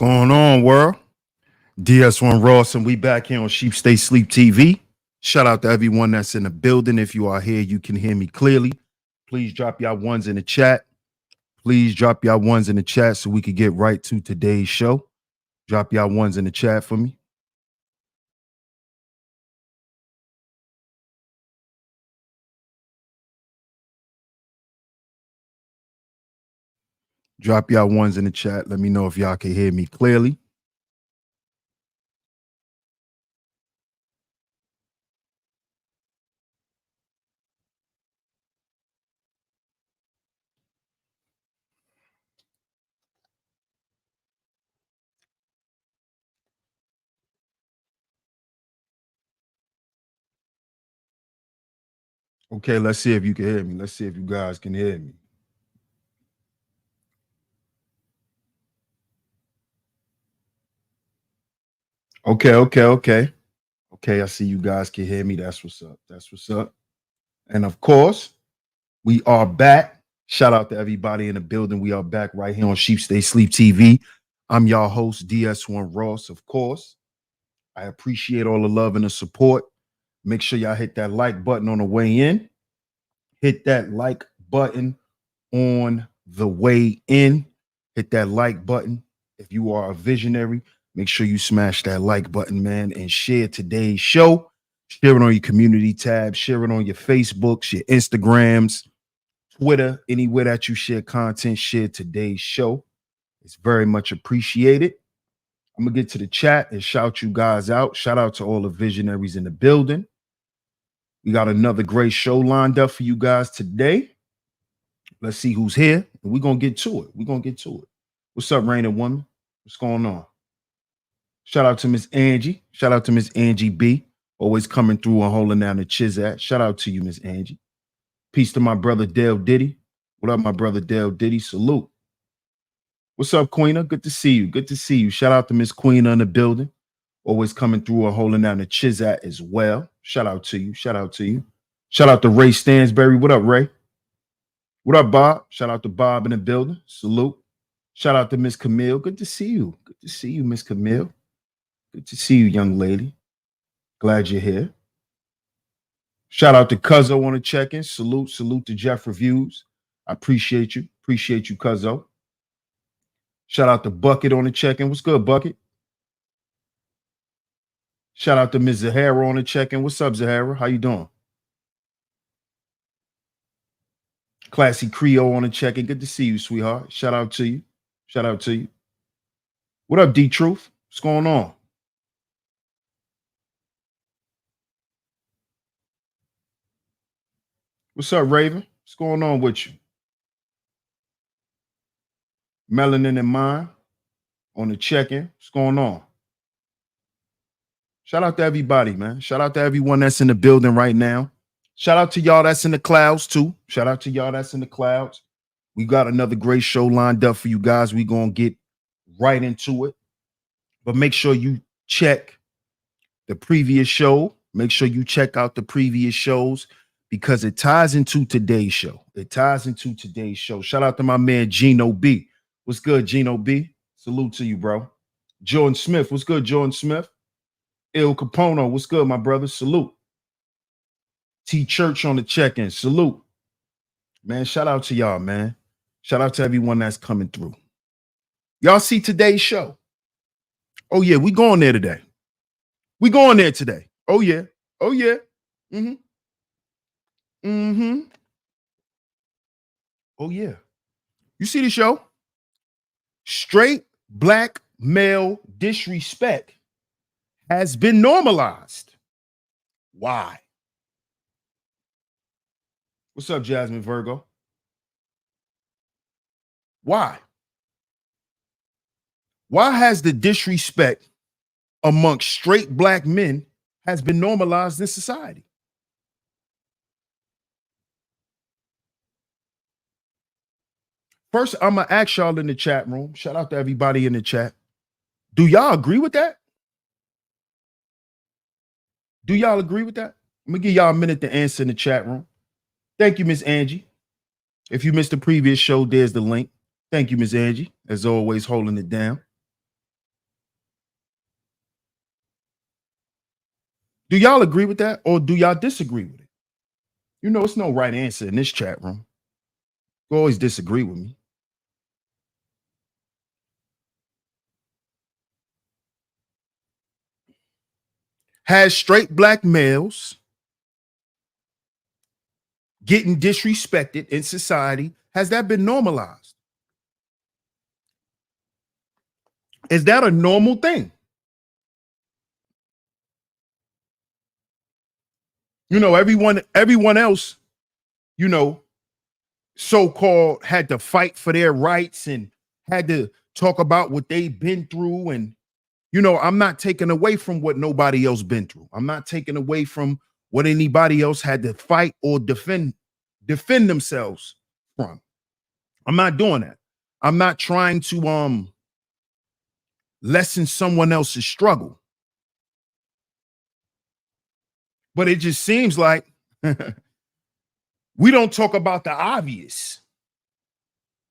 Going on, world? DS1 Ross, and we back here on SHEEPSTAYSLEEPTV. Shout out to everyone that's in the building. If you are here, you can hear me clearly. Please drop y'all ones in the chat. Please drop y'all ones in the chat so we could get right to today's show. Drop y'all ones in the chat for me. Drop y'all ones in the chat. Let me know if y'all can hear me clearly. Okay, let's see if you can hear me. Let's see if you guys can hear me. Okay. Okay, I see you guys can hear me. That's what's up. That's what's up. And of course, we are back. Shout out to everybody in the building. We are back right here on Stay Sleep TV. I'm y'all host, DS1 Ross, of course. I appreciate all the love and the support. Make sure y'all hit that like button on the way in. Hit that like button on the way in. Hit that like button. If you are a visionary, make sure you smash that like button, man, and share today's show. Share it on your community tab. Share it on your Facebooks, your Instagrams, Twitter, anywhere that you share content, share today's show. It's very much appreciated. I'm going to get to the chat and shout you guys out. Shout out to all the visionaries in the building. We got another great show lined up for you guys today. Let's see who's here. And we're going to get to it. We're going to get to it. What's up, Rain and Woman? What's going on? Shout out to Miss Angie. Shout out to Miss Angie B. Always coming through and holding down the Chizat. Shout out to you, Miss Angie. Peace to my brother, Dale Diddy. What up, my brother, Dale Diddy? Salute. What's up, Queena? Good to see you. Good to see you. Shout out to Miss Queena in the building. Always coming through and holding down the Chizat as well. Shout out to you. Shout out to you. Shout out to Ray Stansberry. What up, Ray? What up, Bob? Shout out to Bob in the building. Salute. Shout out to Miss Camille. Good to see you. Good to see you, Miss Camille. Good to see you, young lady. Glad you're here. Shout out to Cuzzo on the check-in. Salute to Jeff Reviews. I appreciate you. Appreciate you, Cuzzo. Shout out to Bucket on the check-in. What's good, Bucket? Shout out to Ms. Zahara on the check-in. What's up, Zahara? How you doing? Classy Creole on the check-in. Good to see you, sweetheart. Shout out to you. Shout out to you. What up, D-Truth? What's going on? What's up, Raven? What's going on with you? Melanin and Mine on the check-in. What's going on? Shout out to everybody, man. Shout out to everyone that's in the building right now. Shout out to y'all that's in the clouds, too. Shout out to y'all that's in the clouds. We got another great show lined up for you guys. We're going to get right into it. But make sure you check the previous show. Make sure you check out the previous shows because it ties into today's show. It ties into today's show. Shout out to my man, Gino B. What's good, Gino B? Salute to you, bro. Jordan Smith. What's good, Jordan Smith? Il Capono. What's good, my brother? Salute. T Church on the check-in. Salute. Man, shout out to y'all, man. Shout out to everyone that's coming through. Y'all see today's show? Oh, yeah, we going there today. We going there today. Oh, yeah. Oh, yeah. Mm-hmm. Mm-hmm. Oh, yeah. You see the show? Straight black male disrespect has been normalized. Why? What's up, Jasmine Virgo? Why? Why has the disrespect amongst straight black men has been normalized in society? First, I'm going to ask y'all in the chat room. Shout out to everybody in the chat. Do y'all agree with that? Do y'all agree with that? I'm going to give y'all a minute to answer in the chat room. Thank you, Miss Angie. If you missed the previous show, there's the link. Thank you, Miss Angie, as always, holding it down. Do y'all agree with that or do y'all disagree with it? You know, it's no right answer in this chat room. You always disagree with me. Has straight black males getting disrespected in society, has that been normalized? Is that a normal thing? You know, everyone else, you know, so-called had to fight for their rights and had to talk about what they've been through. And, you know, I'm not taking away from what nobody else been through. I'm not taking away from what anybody else had to fight or defend themselves from. I'm not doing that. I'm not trying to lessen someone else's struggle. But it just seems like we don't talk about the obvious.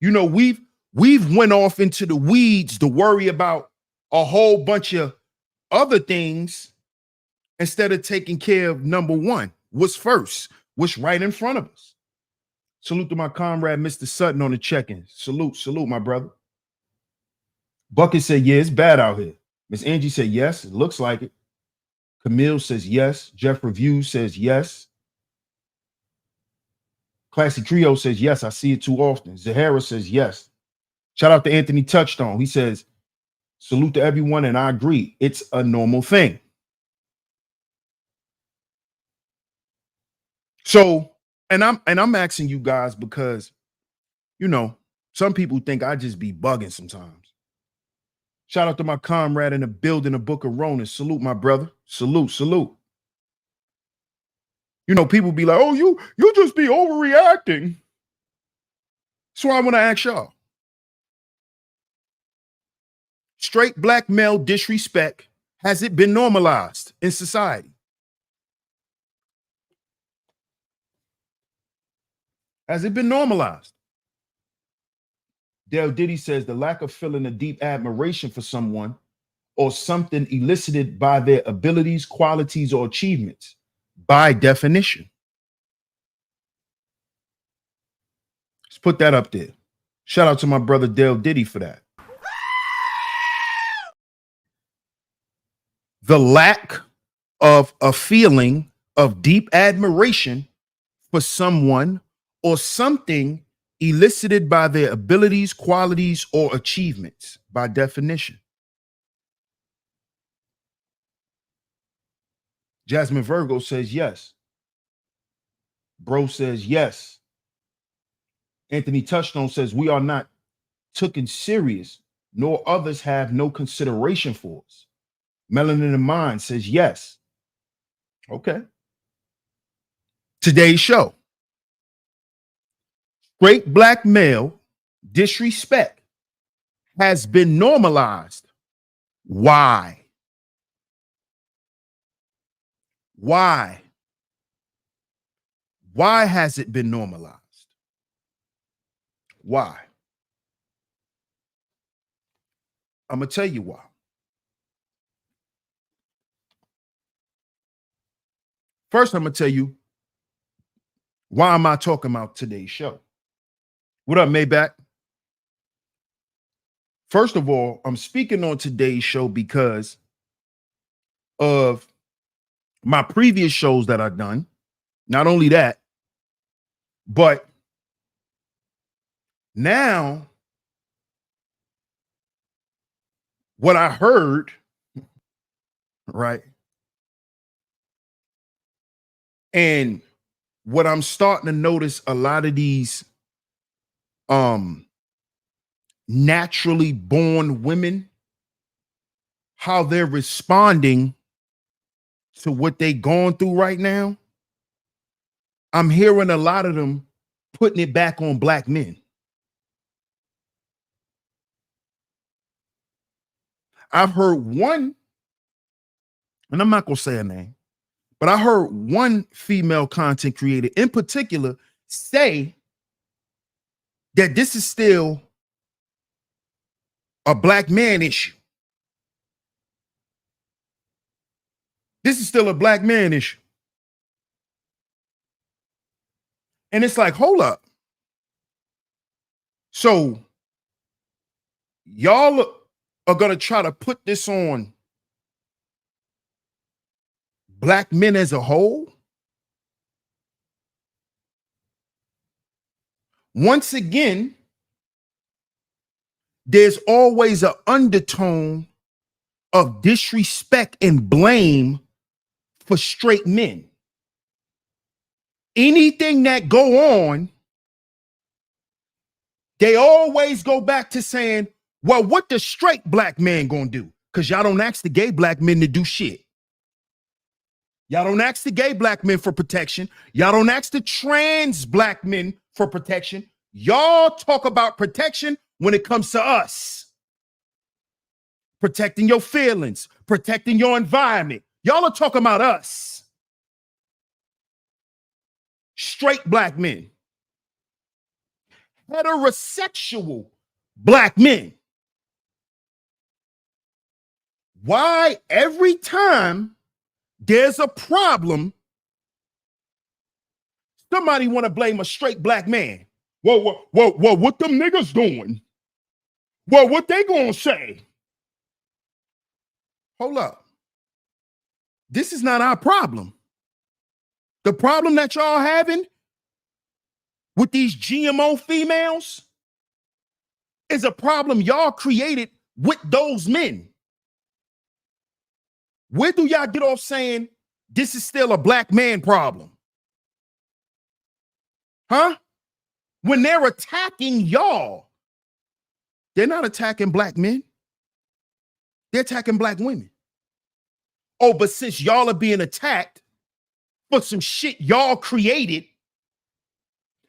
You know, we've went off into the weeds to worry about a whole bunch of other things instead of taking care of number one. What's first? What's right in front of us? Salute to my comrade, Mr. Sutton, on the check-in. Salute, my brother. Bucket said, yeah, it's bad out here. Miss Angie said, yes, it looks like it. Camille says, yes. Jeff Review says, yes. Classy Trio says, yes, I see it too often. Zahara says, yes. Shout out to Anthony Touchstone. He says, salute to everyone, and I agree. It's a normal thing. So, and I'm asking you guys because, you know, some people think I just be bugging sometimes. Shout out to my comrade in the building, the Book of Ronan. Salute, my brother. Salute. You know, people be like, oh, you just be overreacting. So I want to ask y'all. Straight black male disrespect, has it been normalized in society? Has it been normalized? Dale Diddy says the lack of feeling a deep admiration for someone or something elicited by their abilities, qualities, or achievements, by definition. Let's put that up there. Shout out to my brother Dale Diddy for that. The lack of a feeling of deep admiration for someone or something elicited by their abilities, qualities, or achievements, by definition. Jasmine Virgo says yes. Bro says yes. Anthony Touchstone says we are not taken serious, nor others have no consideration for us. Melanin in Mind says yes. Okay. Today's show. Straight black male disrespect has been normalized. Why? Why? Why has it been normalized? Why? I'm going to tell you why. First, I'm going to tell you why am I talking about today's show? What up, Maybach? First of all, I'm speaking on today's show because of my previous shows that I've done. Not only that, but now what I heard, right? And what I'm starting to notice, a lot of these naturally born women, how they're responding to what they going through right now. I'm hearing a lot of them putting it back on black men. I've heard one, and I'm not gonna say a name, but I heard one female content creator in particular say that this is still a black man issue. This is still a black man issue. And it's like, hold up. So y'all are going to try to put this on black men as a whole? Once again, there's always an undertone of disrespect and blame for straight men. Anything that go on, they always go back to saying, well, what the straight black man gonna do? Because y'all don't ask the gay black men to do shit. Y'all don't ask the gay black men for protection. Y'all don't ask the trans black men for protection. Y'all talk about protection when it comes to us. Protecting your feelings, protecting your environment. Y'all are talking about us. Straight black men. Heterosexual black men. Why every time there's a problem, somebody want to blame a straight black man? Well, what them niggas doing? Well, what they gonna say? Hold up. This is not our problem. The problem that y'all having with these GMO females is a problem y'all created with those men. Where do y'all get off saying this is still a black man problem? Huh? When they're attacking y'all, they're not attacking black men. They're attacking black women. Oh, but since y'all are being attacked for some shit y'all created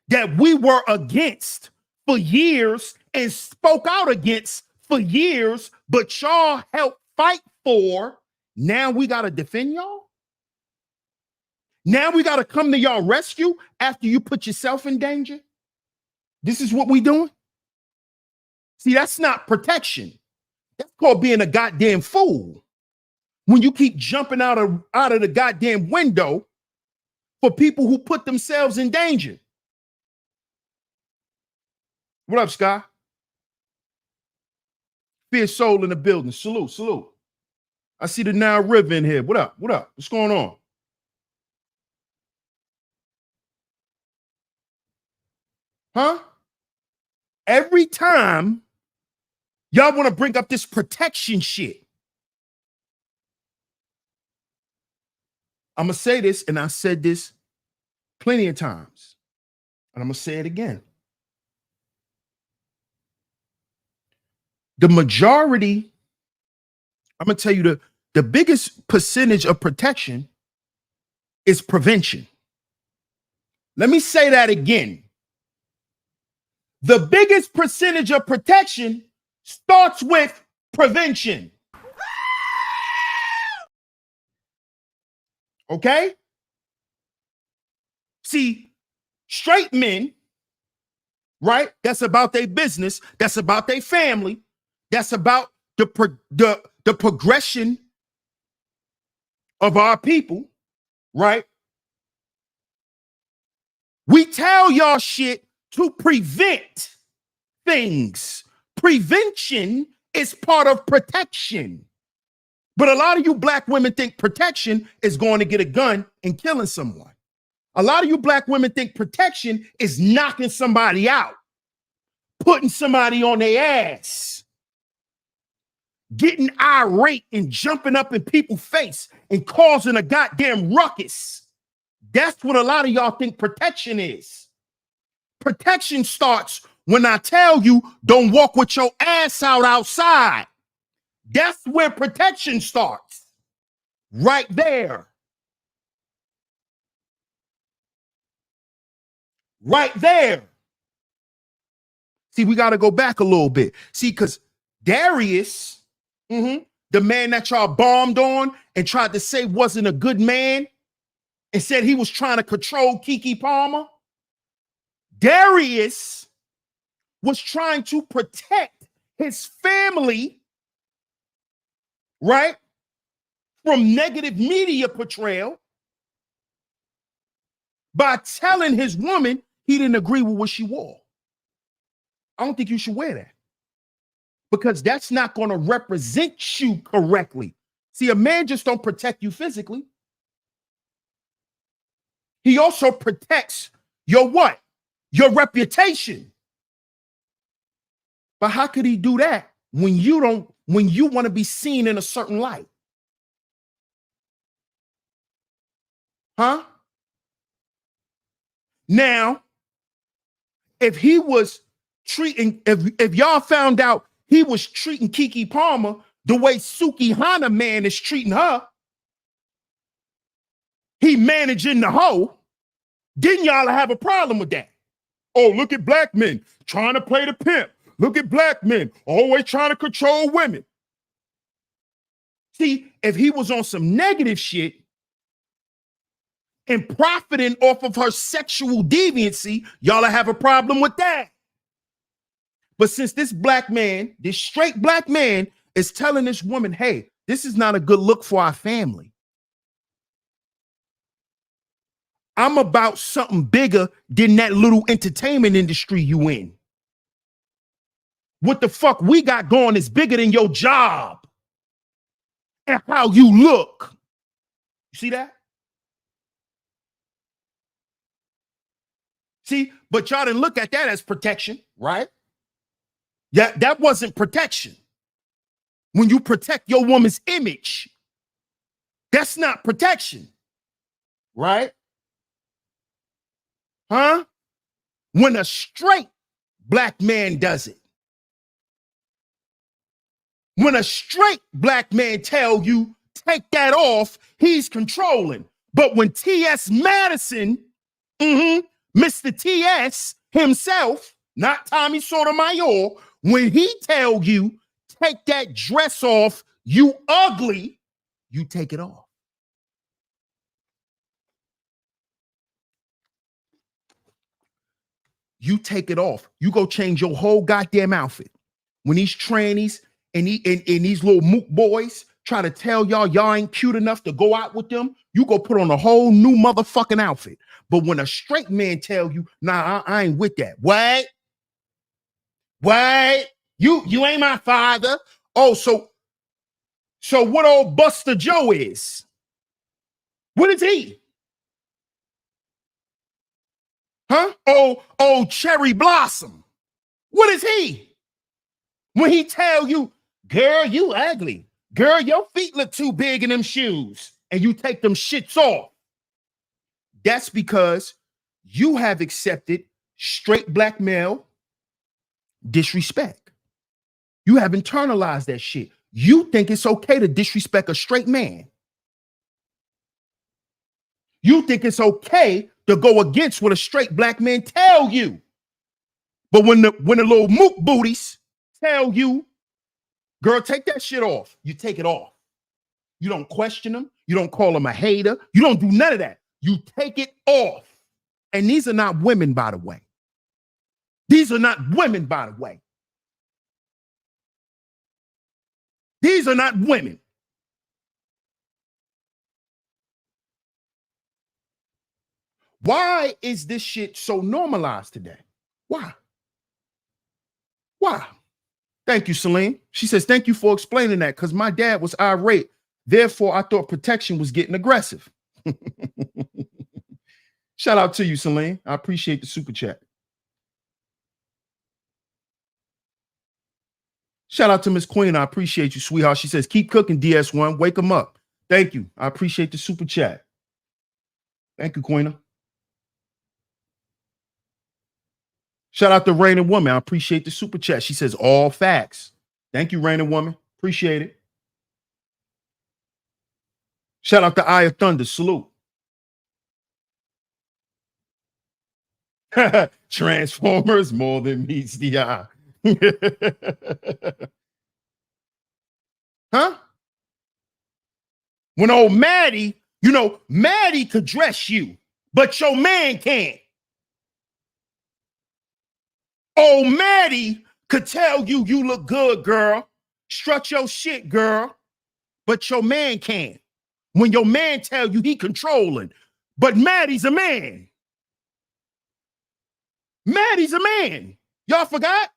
that we were against for years and spoke out against for years, but y'all helped fight for, now we got to defend y'all? Now we got to come to y'all rescue after you put yourself in danger? This is what we doing? See, that's not protection. That's called being a goddamn fool. When you keep jumping out of the goddamn window for people who put themselves in danger. What up, Sky? Fierce soul in the building. Salute, salute. I see the Nile River in here. What up? What up? What's going on? Huh? Every time y'all want to bring up this protection shit, I'm going to say this, and I said this plenty of times, and I'm going to say it again. The majority, I'm going to tell you the biggest percentage of protection is prevention. Let me say that again. The biggest percentage of protection starts with prevention. Okay? See, straight men, right? That's about their business. That's about their family. That's about the progression of our people, right? We tell y'all shit to prevent things. Prevention is part of protection. But a lot of you black women think protection is going to get a gun and killing someone. A lot of you black women think protection is knocking somebody out, putting somebody on their ass, getting irate and jumping up in people's face and causing a goddamn ruckus. That's what a lot of y'all think protection is. Protection starts when I tell you don't walk with your ass out outside. That's where protection starts. Right there. Right there. See, we got to go back a little bit. See, because Darius, the man that y'all bombed on and tried to say wasn't a good man and said he was trying to control Keke Palmer, Darius was trying to protect his family, right, from negative media portrayal by telling his woman he didn't agree with what she wore. I don't think you should wear that because that's not going to represent you correctly. See, a man just don't protect you physically. He also protects your what? Your reputation. But how could he do that when you want to be seen in a certain light? Huh? Now, if he was treating, if y'all found out he was treating Keke Palmer the way Suki Hana man is treating her, he managing the hoe, then y'all have a problem with that. Oh, look at black men trying to play the pimp. Look at black men always trying to control women. See, if he was on some negative shit and profiting off of her sexual deviancy, y'all have a problem with that. But since this black man, this straight black man, is telling this woman, hey, this is not a good look for our family. I'm about something bigger than that little entertainment industry you in. What the fuck we got going is bigger than your job and how you look. You see that? See, but y'all didn't look at that as protection, right? Yeah, that wasn't protection. When you protect your woman's image, that's not protection, right? Huh? When a straight black man does it. When a straight black man tell you, take that off, he's controlling. But when T.S. Madison, Mr. T.S. himself, not Tommy Sotomayor, when he tell you, take that dress off, you ugly, you take it off. You take it off. You go change your whole goddamn outfit. When these trannies and these little mook boys try to tell y'all ain't cute enough to go out with them, you go put on a whole new motherfucking outfit. But when a straight man tell you, nah, I ain't with that. What? You ain't my father. Oh, so what old Buster Joe is? What is he? Huh? Oh, Cherry Blossom. What is he? When he tell you, girl, you ugly. Girl, your feet look too big in them shoes. And you take them shits off. That's because you have accepted straight black male disrespect. You have internalized that shit. You think it's okay to disrespect a straight man. You think it's okay to go against what a straight black man tell you. But when the little mook booties tell you, girl, take that shit off, you take it off. You don't question them. You don't call them a hater. You don't do none of that. You take it off. And these are not women, by the way. These are not women, by the way. These are not women. Why is this shit so normalized today? Why? Why? Thank you, Celine. She says, thank you for explaining that because my dad was irate. Therefore, I thought protection was getting aggressive. Shout out to you, Celine. I appreciate the super chat. Shout out to Miss Queen. I appreciate you, sweetheart. She says, keep cooking, DS1. Wake them up. Thank you. I appreciate the super chat. Thank you, Queen. Shout out to Rain and Woman. I appreciate the super chat. She says, all facts. Thank you, Rain and Woman. Appreciate it. Shout out to Eye of Thunder. Salute. Transformers more than meets the eye. Huh? When old Maddie, Maddie could dress you, but your man can't. Old Maddie could tell you look good, girl. Strut your shit, girl. But your man can't. When your man tell you he controlling, but Maddie's a man. Maddie's a man. Y'all forgot?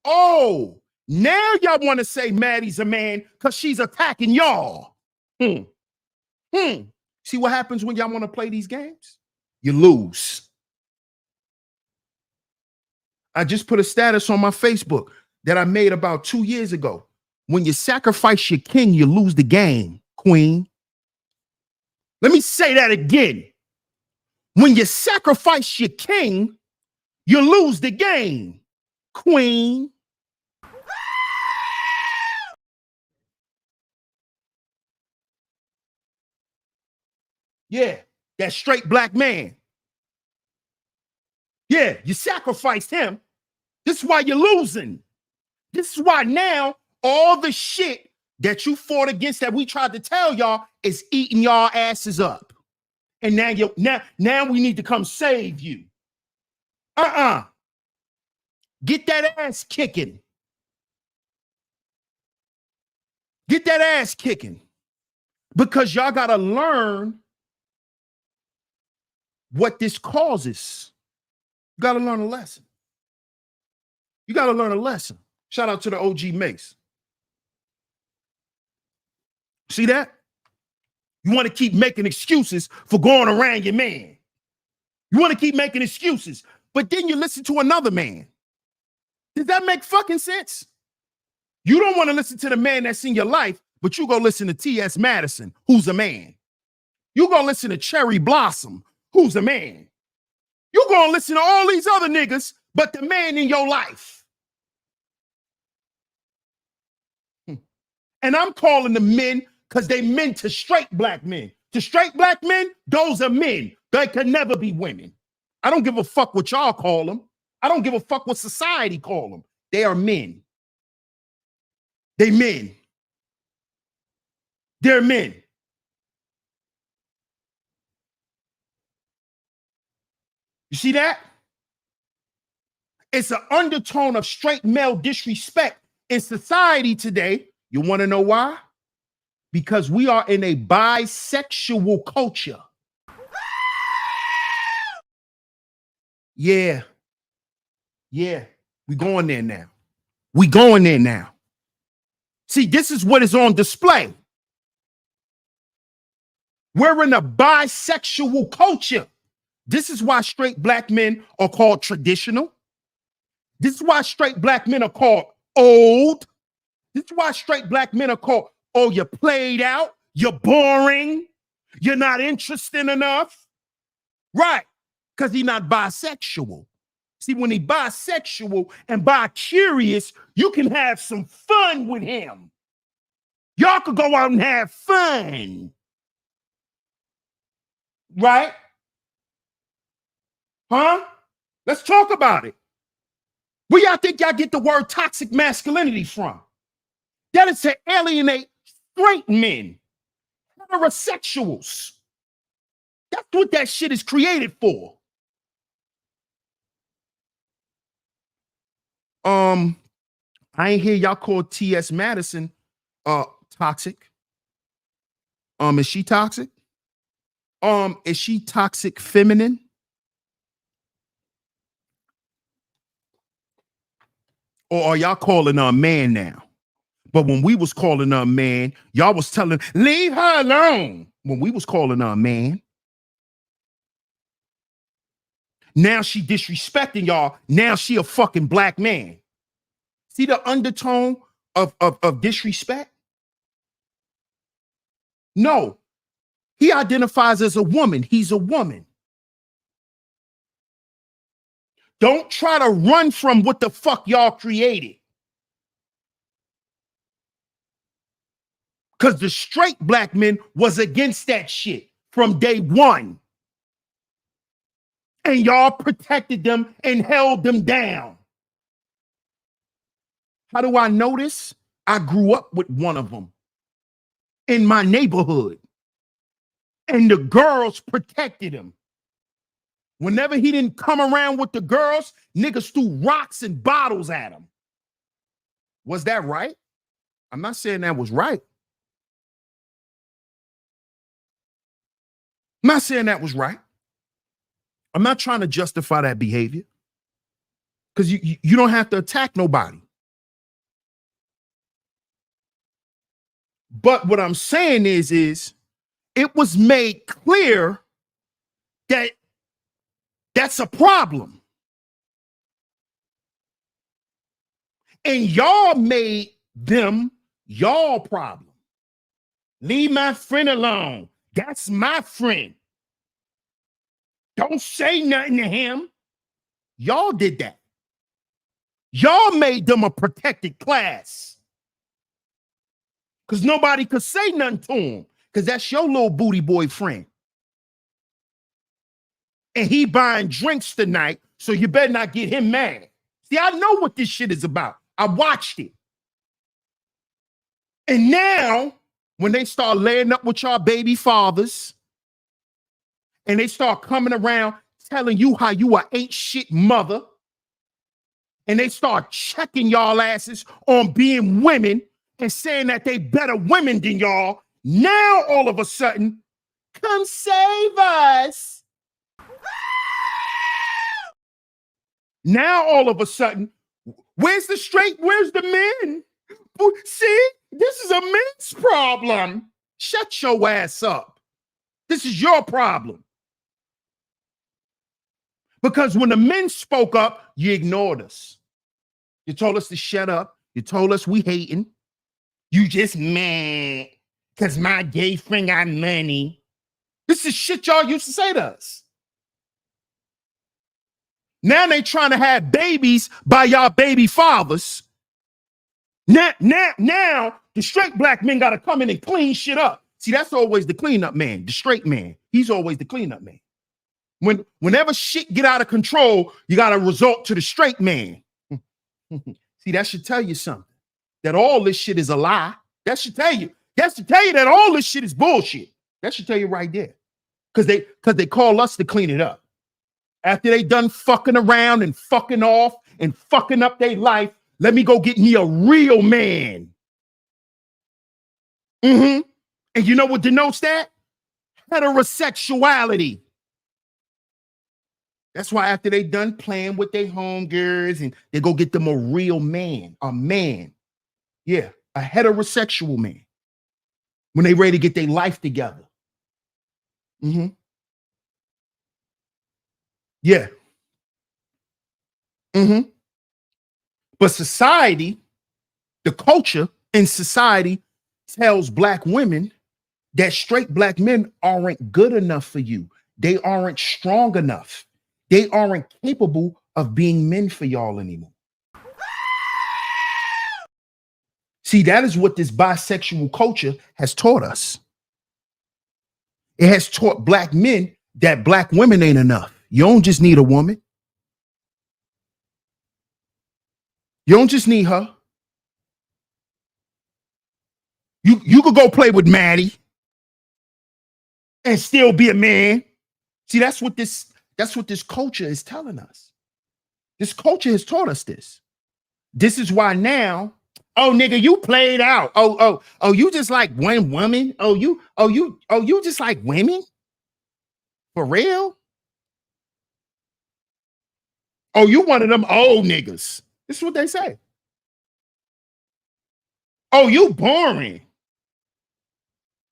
Oh, now y'all want to say Maddie's a man because she's attacking y'all. See what happens when y'all want to play these games? You lose. I just put a status on my Facebook that I made about 2 years ago. When you sacrifice your king, you lose the game, queen. Let me say that again. When you sacrifice your king, you lose the game, queen. Yeah, that straight black man. Yeah, you sacrificed him. This is why you're losing. This is why now all the shit that you fought against that we tried to tell y'all is eating y'all asses up. And now we need to come save you. Get that ass kicking. Get that ass kicking. Because y'all got to learn what this causes. You got to learn a lesson. You got to learn a lesson. Shout out to the OG Mace. See that? You want to keep making excuses for going around your man. You want to keep making excuses, but then you listen to another man. Does that make fucking sense? You don't want to listen to the man that's in your life, but you go listen to T.S. Madison, who's a man. You go listen to Cherry Blossom, who's a man. You go listen to all these other niggas, but the man in your life. And I'm calling them men because they men to straight black men. To straight black men, those are men. They can never be women. I don't give a fuck what y'all call them. I don't give a fuck what society call them. They are men. They men. They're men. You see that? It's an undertone of straight male disrespect in society today. You want to know why? Because we are in a bisexual culture. Yeah. We going there now. We going there now. See, this is what is on display. We're in a bisexual culture. This is why straight black men are called traditional. This is why straight black men are called old. This is why straight black men are called, oh, you're played out, you're boring, you're not interesting enough. Right, because he's not bisexual. See, when he's bisexual and bi-curious, you can have some fun with him. Y'all could go out and have fun. Right? Huh? Let's talk about it. Where y'all think y'all get the word toxic masculinity from? That is to alienate straight men, heterosexuals. That's what that shit is created for. I ain't hear y'all call T.S. Madison toxic. Is she toxic? Is she toxic feminine? Or are y'all calling her a man now? But when we was calling her a man, y'all was telling, leave her alone. When we was calling her a man. Now she disrespecting y'all. Now she a fucking black man. See the undertone of disrespect? No. He identifies as a woman. He's a woman. Don't try to run from what the fuck y'all created. Because the straight black men was against that shit from day one. And y'all protected them and held them down. How do I know this? I grew up with one of them in my neighborhood. And the girls protected him. Whenever he didn't come around with the girls, niggas threw rocks and bottles at him. Was that right? I'm not saying that was right. I'm not saying that was right. I'm not trying to justify that behavior because you don't have to attack nobody. But what I'm saying is it was made clear that that's a problem. And y'all made them y'all problem. Leave my friend alone. That's my friend. Don't say nothing to him. Y'all did that. Y'all made them a protected class. Because nobody could say nothing to him. Because that's your little booty boy friend. And he buying drinks tonight, so you better not get him mad. See, I know what this shit is about. I watched it. And now, when they start laying up with y'all baby fathers, and they start coming around telling you how you ain't shit mother, and they start checking y'all asses on being women and saying that they better women than y'all, now all of a sudden, come save us. Now all of a sudden, where's the men? See, this is a men's problem. Shut your ass up. This is your problem. Because when the men spoke up, you ignored us. You told us to shut up. You told us we hating. You just mad because my gay friend got money. This is shit y'all used to say to us. Now they trying to have babies by y'all baby fathers. Now the straight black men got to come in and clean shit up. See, that's always the cleanup man, the straight man. He's always the cleanup man. Whenever shit get out of control, you got to resort to the straight man. See, that should tell you something. That all this shit is a lie. That should tell you. That should tell you that all this shit is bullshit. That should tell you right there. Because they call us to clean it up. After they done fucking around and fucking off and fucking up their life, let me go get me a real man. And you know what denotes that? Heterosexuality. That's why after they done playing with their homegirls and they go get them a real man, a man. Yeah, a heterosexual man. When they ready to get their life together. Yeah. But society, the culture in society tells black women that straight black men aren't good enough for you. They aren't strong enough. They aren't capable of being men for y'all anymore. See, that is what this bisexual culture has taught us. It has taught black men that black women ain't enough. You don't just need a woman. You don't just need her. You could go play with Maddie and still be a man. See, that's what this culture is telling us. This culture has taught us this. This is why now, oh nigga, you played out. Oh, you just like one woman. Oh, you just like women? For real? Oh, you one of them old niggas. This is what they say. Oh, you boring.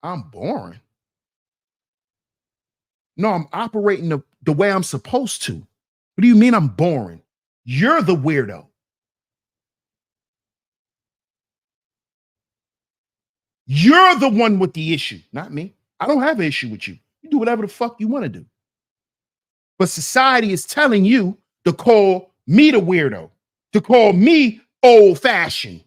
I'm boring. No, I'm operating the way I'm supposed to. What do you mean I'm boring? You're the weirdo. You're the one with the issue, not me. I don't have an issue with you. You do whatever the fuck you want to do. But society is telling you to call me the weirdo, to call me old-fashioned.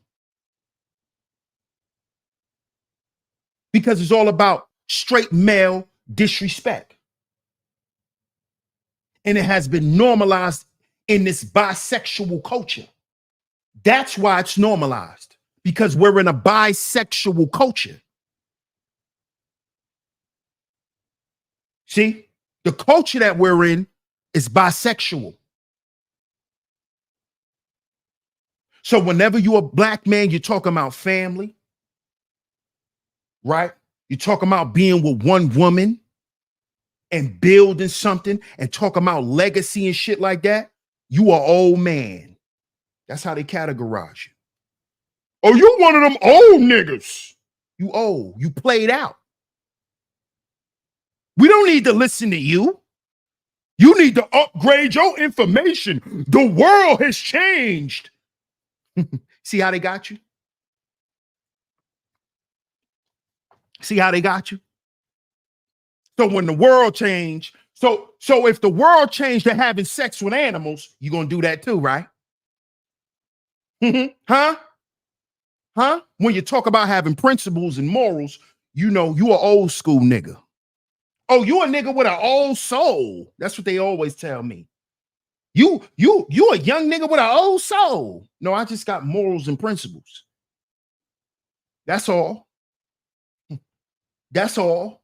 Because it's all about straight male disrespect. And it has been normalized in this bisexual culture. That's why it's normalized, because we're in a bisexual culture. See, the culture that we're in is bisexual. So whenever you're a black man, you're talking about family, right? You're talking about being with one woman. and building something and talking about legacy and shit like that, you are old man. That's how they categorize you. Oh, you one of them old niggas. You old. You played out. We don't need to listen to you. You need to upgrade your information. The world has changed. See how they got you? See how they got you? So when the world changed, so if the world changed to having sex with animals, you're gonna do that too, right? Huh? Huh? When you talk about having principles and morals, you know you an old school nigga. Oh, you a nigga with an old soul. That's what they always tell me. You a young nigga with an old soul. No, I just got morals and principles. That's all. That's all.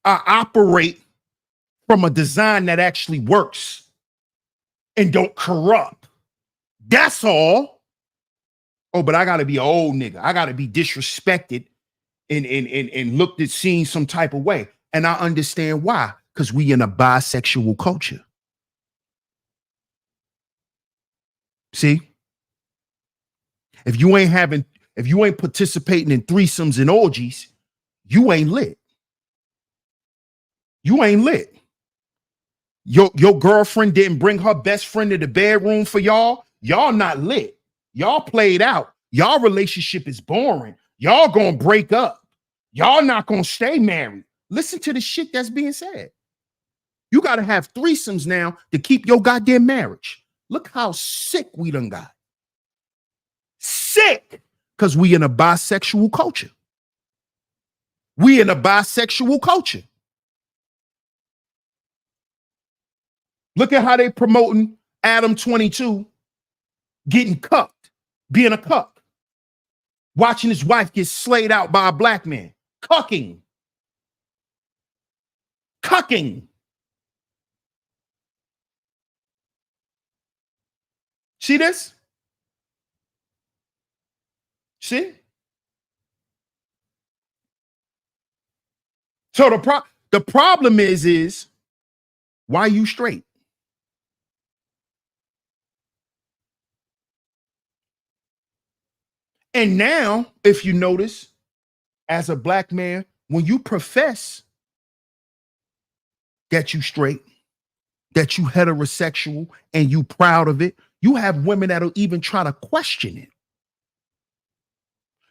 I operate from a design that actually works and don't corrupt. That's all. Oh, but I gotta be an old nigga. I gotta be disrespected and looked at seen some type of way. And I understand why. Because we in a bisexual culture. See? If you ain't participating in threesomes and orgies, you ain't lit. You ain't lit. Your girlfriend didn't bring her best friend to the bedroom for y'all. Y'all not lit. Y'all played out. Y'all relationship is boring. Y'all gonna break up. Y'all not gonna stay married. Listen to the shit that's being said. You gotta have threesomes now to keep your goddamn marriage. Look how sick we done got. Sick. Because we in a bisexual culture. We in a bisexual culture. Look at how they promoting Adam 22 getting cucked, being a cuck, watching his wife get slayed out by a black man. Cucking. Cucking. See this? See? So the problem is why you straight? And now, if you notice, as a black man, when you profess that you straight, that you heterosexual, and you proud of it, you have women that'll even try to question it.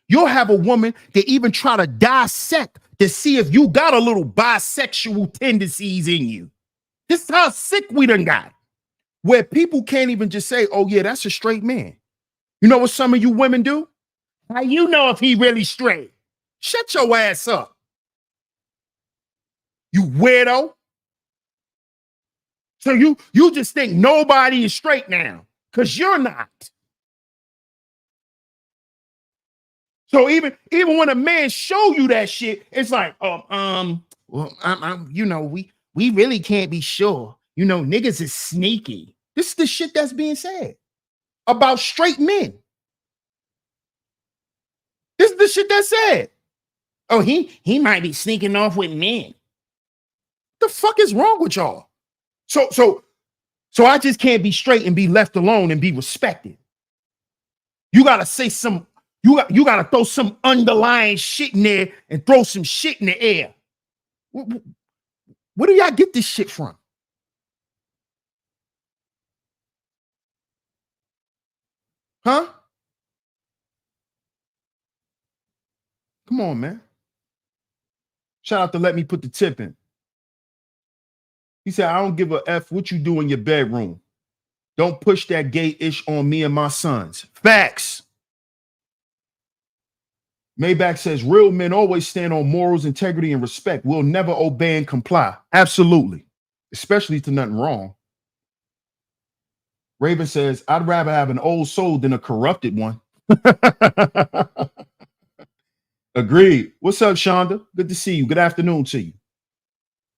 You'll have a woman that even try to dissect to see if you got a little bisexual tendencies in you. This is how sick we done got. Where people can't even just say, oh yeah, that's a straight man. You know what some of you women do? How you know if he really straight? Shut your ass up. You weirdo. So you just think nobody is straight now because you're not. So even when a man show you that shit, it's like, well, I'm you know, we really can't be sure. You know, niggas is sneaky. This is the shit that's being said about straight men. This is the shit that's said. Oh, he might be sneaking off with men. The fuck is wrong with y'all? So I just can't be straight and be left alone and be respected. You gotta say some, you gotta throw some underlying shit in there and throw some shit in the air. Where do y'all get this shit from? Huh? Come on, man. Shout out to Let Me Put the Tip in. He said, I don't give a F what you do in your bedroom. Don't push that gay ish on me and my sons. Facts. Maybach says, real men always stand on morals, integrity, and respect. We'll never obey and comply. Absolutely. Especially to nothing wrong. Raven says, I'd rather have an old soul than a corrupted one. Agreed. What's up, Shonda? Good to see you. Good afternoon to you.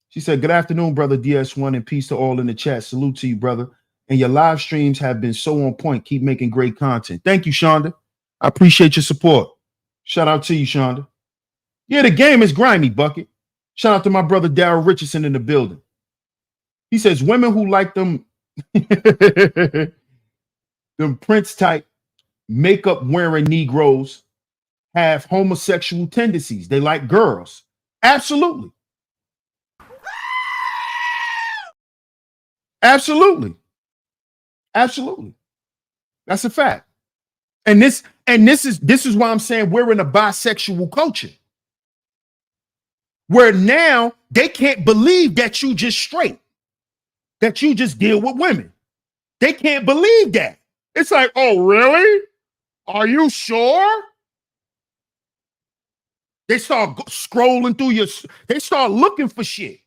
She said, good afternoon, brother DS1, and peace to all in the chat. Salute to you, brother. And your live streams have been so on point. Keep making great content. Thank you, Shonda. I appreciate your support. Shout out to you, Shonda. Yeah, the game is grimy, Bucket. Shout out to my brother Darryl Richardson in the building. He says women who like them, them Prince type makeup wearing Negroes have homosexual tendencies. They like girls. Absolutely. Absolutely. Absolutely. That's a fact. And this is why I'm saying we're in a bisexual culture. Where now they can't believe that you just straight, that you just deal with women. They can't believe that. It's like, oh, really? Are you sure? They start scrolling through they start looking for shit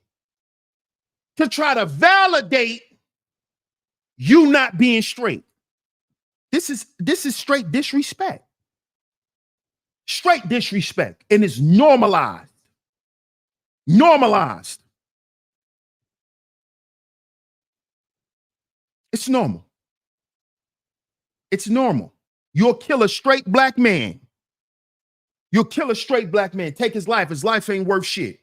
to try to validate you not being straight. This is straight disrespect. Straight disrespect. And it's normalized. Normalized. It's normal. It's normal. You'll kill a straight black man. You'll kill a straight black man. Take his life. His life ain't worth shit.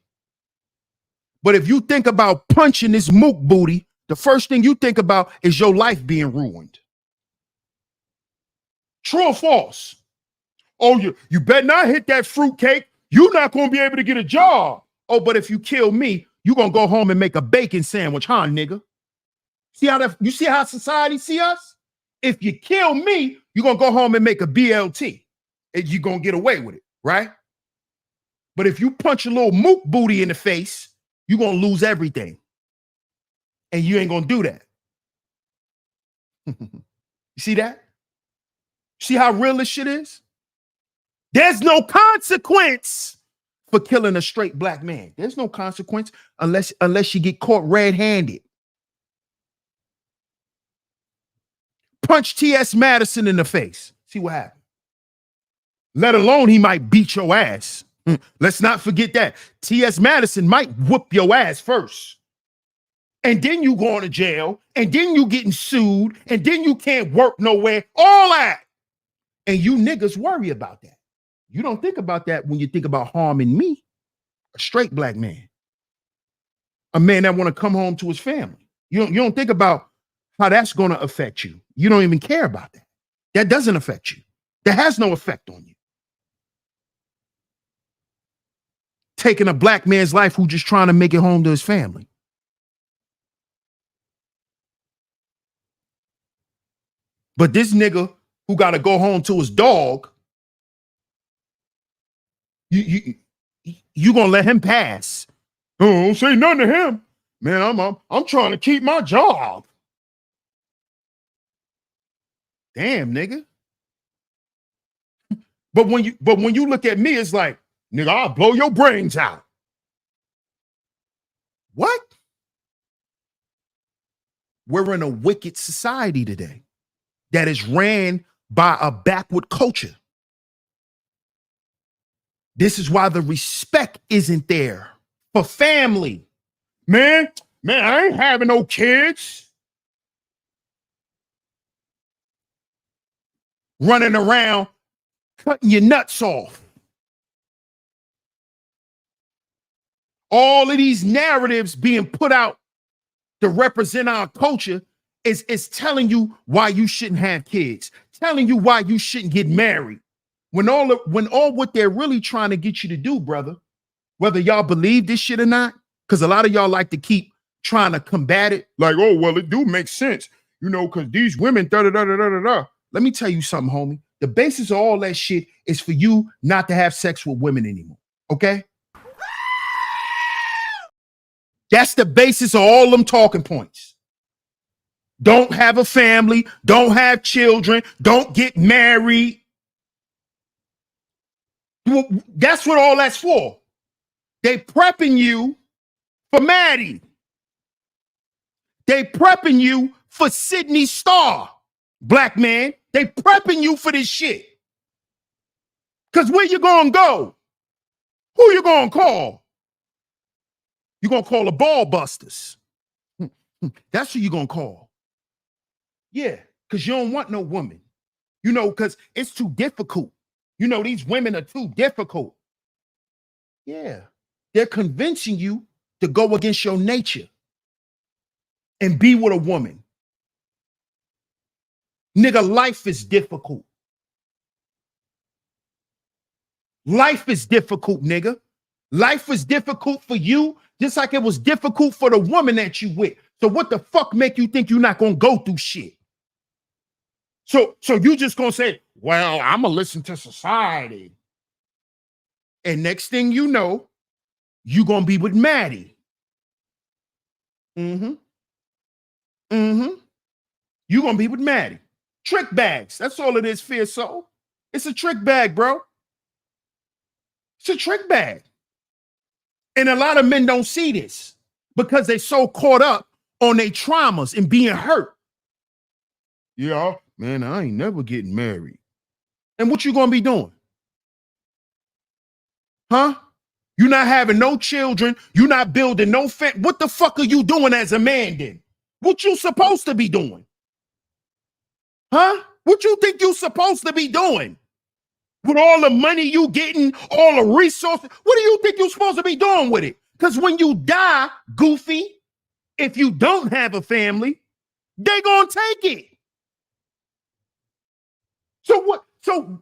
But if you think about punching this mook booty, the first thing you think about is your life being ruined. True or false? Oh, you better not hit that fruitcake. You're not going to be able to get a job. Oh, but if you kill me, you're going to go home and make a bacon sandwich, huh, nigga? You see how society see us? If you kill me, you're going to go home and make a BLT. And you're going to get away with it, right? But if you punch a little mook booty in the face, you're going to lose everything. And you ain't going to do that. You see that? See how real this shit is? There's no consequence for killing a straight black man. There's no consequence unless you get caught red-handed. Punch T.S. Madison in the face. See what happens. Let alone he might beat your ass. Let's not forget that. T.S. Madison might whoop your ass first. And then you going to jail. And then you getting sued. And then you can't work nowhere. All that. And you niggas worry about that. You don't think about that when you think about harming me, a straight black man, a man that want to come home to his family. You don't think about how that's going to affect you. You don't even care about that. That doesn't affect you. That has no effect on you. Taking a black man's life who just trying to make it home to his family. But this nigga who got to go home to his dog, you gonna let him pass? Oh, don't say nothing to him, man. I'm trying to keep my job. Damn, nigga. But when you look at me, it's like, nigga, I'll blow your brains out. What? We're in a wicked society today that is ran by a backward culture. This is why the respect isn't there for family. Man, I ain't having no kids. Running around, cutting your nuts off. All of these narratives being put out to represent our culture is telling you why you shouldn't have kids, telling you why you shouldn't get married. When all what they're really trying to get you to do, brother, whether y'all believe this shit or not, because a lot of y'all like to keep trying to combat it, like, oh, well, it do make sense, because these women, da-da-da-da-da-da. Let me tell you something, homie. The basis of all that shit is for you not to have sex with women anymore, okay? That's the basis of all them talking points. Don't have a family, don't have children, don't get married. That's what all that's for. They prepping you for Maddie. They prepping you for Sydney Starr, black man. They prepping you for this shit. Because where you gonna go? Who you gonna call? You gonna call the ball busters. That's who you gonna call. Yeah, because you don't want no woman. Because it's too difficult. These women are too difficult. Yeah. They're convincing you to go against your nature and be with a woman. Nigga, life is difficult. Life is difficult, nigga. Life is difficult for you, just like it was difficult for the woman that you with. So what the fuck make you think you're not gonna go through shit? So you just gonna say, well, I'm gonna listen to society. And next thing you know, you gonna be with Maddie. You gonna be with Maddie. Trick bags. That's all it is, Fear Soul. It's a trick bag, bro. It's a trick bag. And a lot of men don't see this because they're so caught up on their traumas and being hurt. Yeah, man, I ain't never getting married. And what you gonna be doing? Huh? You're not having no children. You're not building no family. What the fuck are you doing as a man then? What you supposed to be doing? Huh? What you think you supposed to be doing? With all the money you getting, all the resources, what do you think you're supposed to be doing with it? Because when you die, goofy, if you don't have a family, they gonna take it. So what do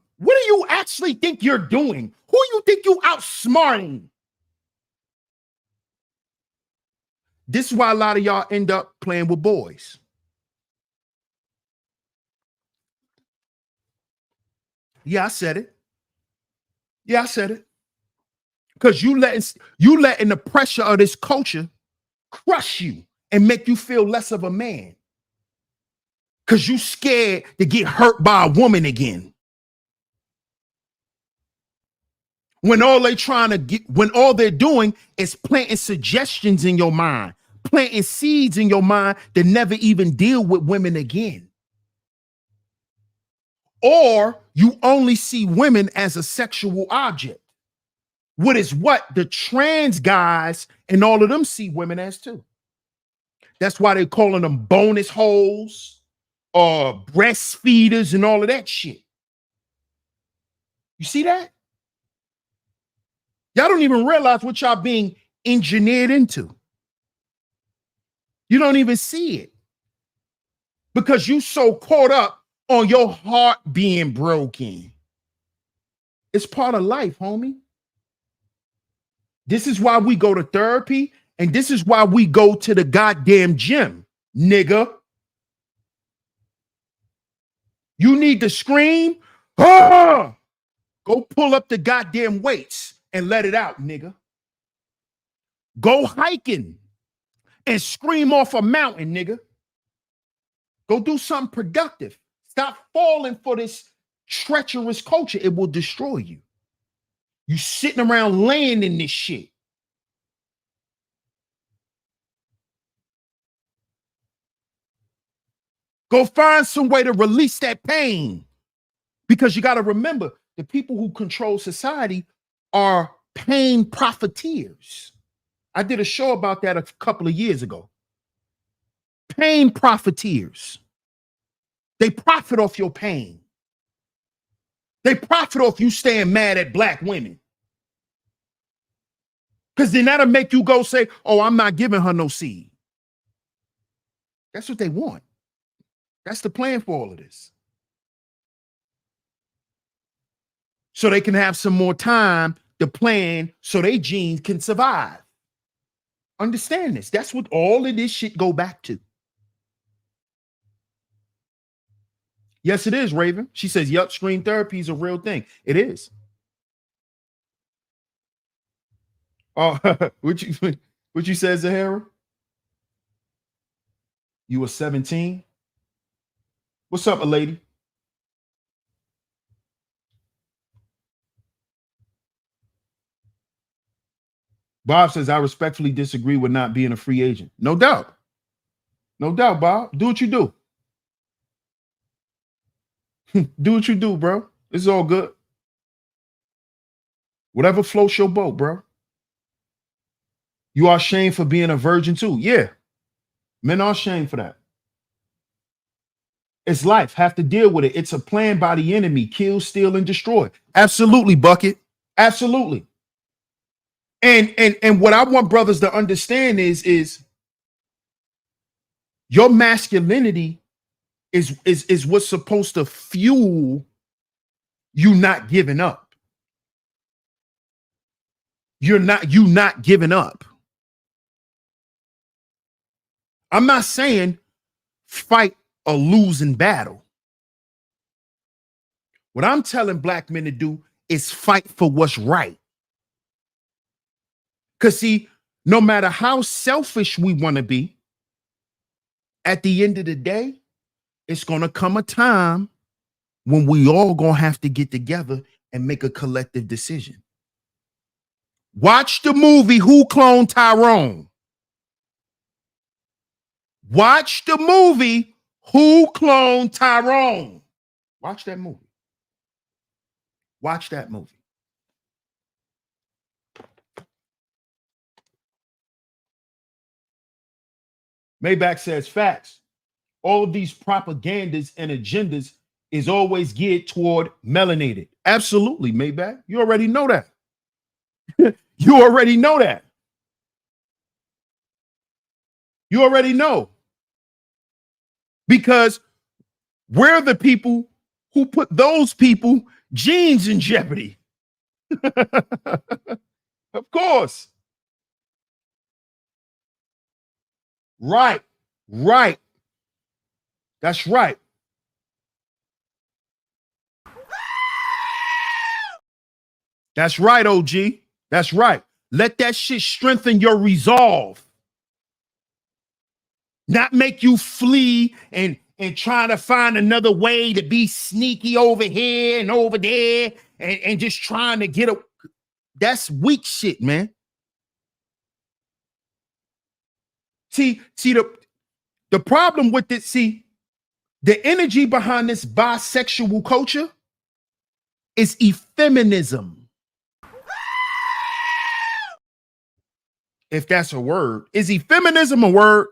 you actually think you're doing? Who you think you outsmarting? This is why a lot of y'all end up playing with boys. Yeah, I said it. Yeah, I said it. Because you letting the pressure of this culture crush you and make you feel less of a man. Because you scared to get hurt by a woman again. When all they're doing is planting suggestions in your mind, planting seeds in your mind to never even deal with women again. Or you only see women as a sexual object. What is what the trans guys and all of them see women as too. That's why they're calling them bonus holes or breastfeeders and all of that shit. You see that? Y'all don't even realize what y'all being engineered into. You don't even see it because you so caught up on your heart being broken. It's part of life, homie. This is why we go to therapy, and this is why we go to the goddamn gym, nigga. You need to scream, ah! Go pull up the goddamn weights and let it out, nigga. Go hiking and scream off a mountain, nigga. Go do something productive. Stop falling for this treacherous culture. It will destroy you. You sitting around laying in this shit. Go find some way to release that pain. Because you got to remember, the people who control society are pain profiteers. I did a show about that a couple of years ago. Pain profiteers. They profit off your pain. They profit off you staying mad at black women. Because then that'll make you go say, oh, I'm not giving her no seed. That's what they want. That's the plan for all of this. So they can have some more time to plan so their genes can survive. Understand this. That's what all of this shit go back to. Yes, it is, Raven. She says, yup, screen therapy is a real thing. It is. Oh, what you said, Zahara? You were 17? What's up, a lady? Bob says, I respectfully disagree with not being a free agent. No doubt. No doubt, Bob. Do what you do. Do what you do, bro. It's all good. Whatever floats your boat, bro. You are shamed for being a virgin too. Yeah. Men are shamed for that. It's life. Have to deal with it. It's a plan by the enemy. Kill, steal, and destroy. Absolutely, Bucket. Absolutely. And what I want brothers to understand is your masculinity is what's supposed to fuel you not giving up. You not giving up. I'm not saying fight a losing battle. What I'm telling black men to do is fight for what's right. Because see, no matter how selfish we want to be, at the end of the day, it's going to come a time when we all going to have to get together and make a collective decision. Watch the movie Who Cloned Tyrone? Watch the movie Who Cloned Tyrone? Watch that movie. Watch that movie. Maybach says facts. All of these propagandas and agendas is always geared toward melanated. Absolutely, Maybach. You already know that. You already know that. You already know. Because we're the people who put those people genes in jeopardy. Of course. Right. Right. That's right. That's right, OG. That's right. Let that shit strengthen your resolve. Not make you flee and trying to find another way to be sneaky over here and over there and just trying to get a. That's weak shit, man. See the problem with it, see, the energy behind this bisexual culture is effeminism. If that's a word. Is effeminism a word?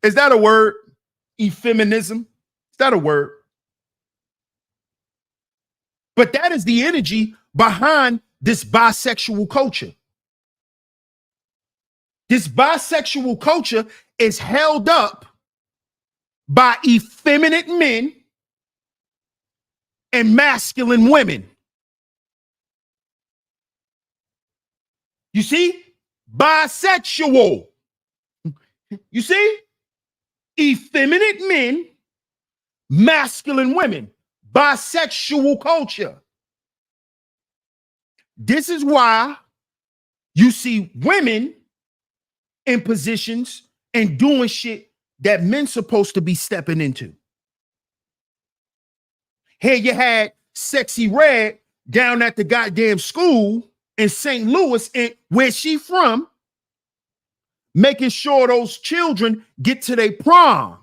Is that a word? Effeminism? Is that a word? But that is the energy behind this bisexual culture. This bisexual culture is held up by effeminate men and masculine women. You see? Bisexual. You see? Effeminate men, masculine women. Bisexual culture. This is why you see women in positions and doing shit that men supposed to be stepping into. Here you had Sexy Red down at the goddamn school in St. Louis, and where she from, making sure those children get to their prom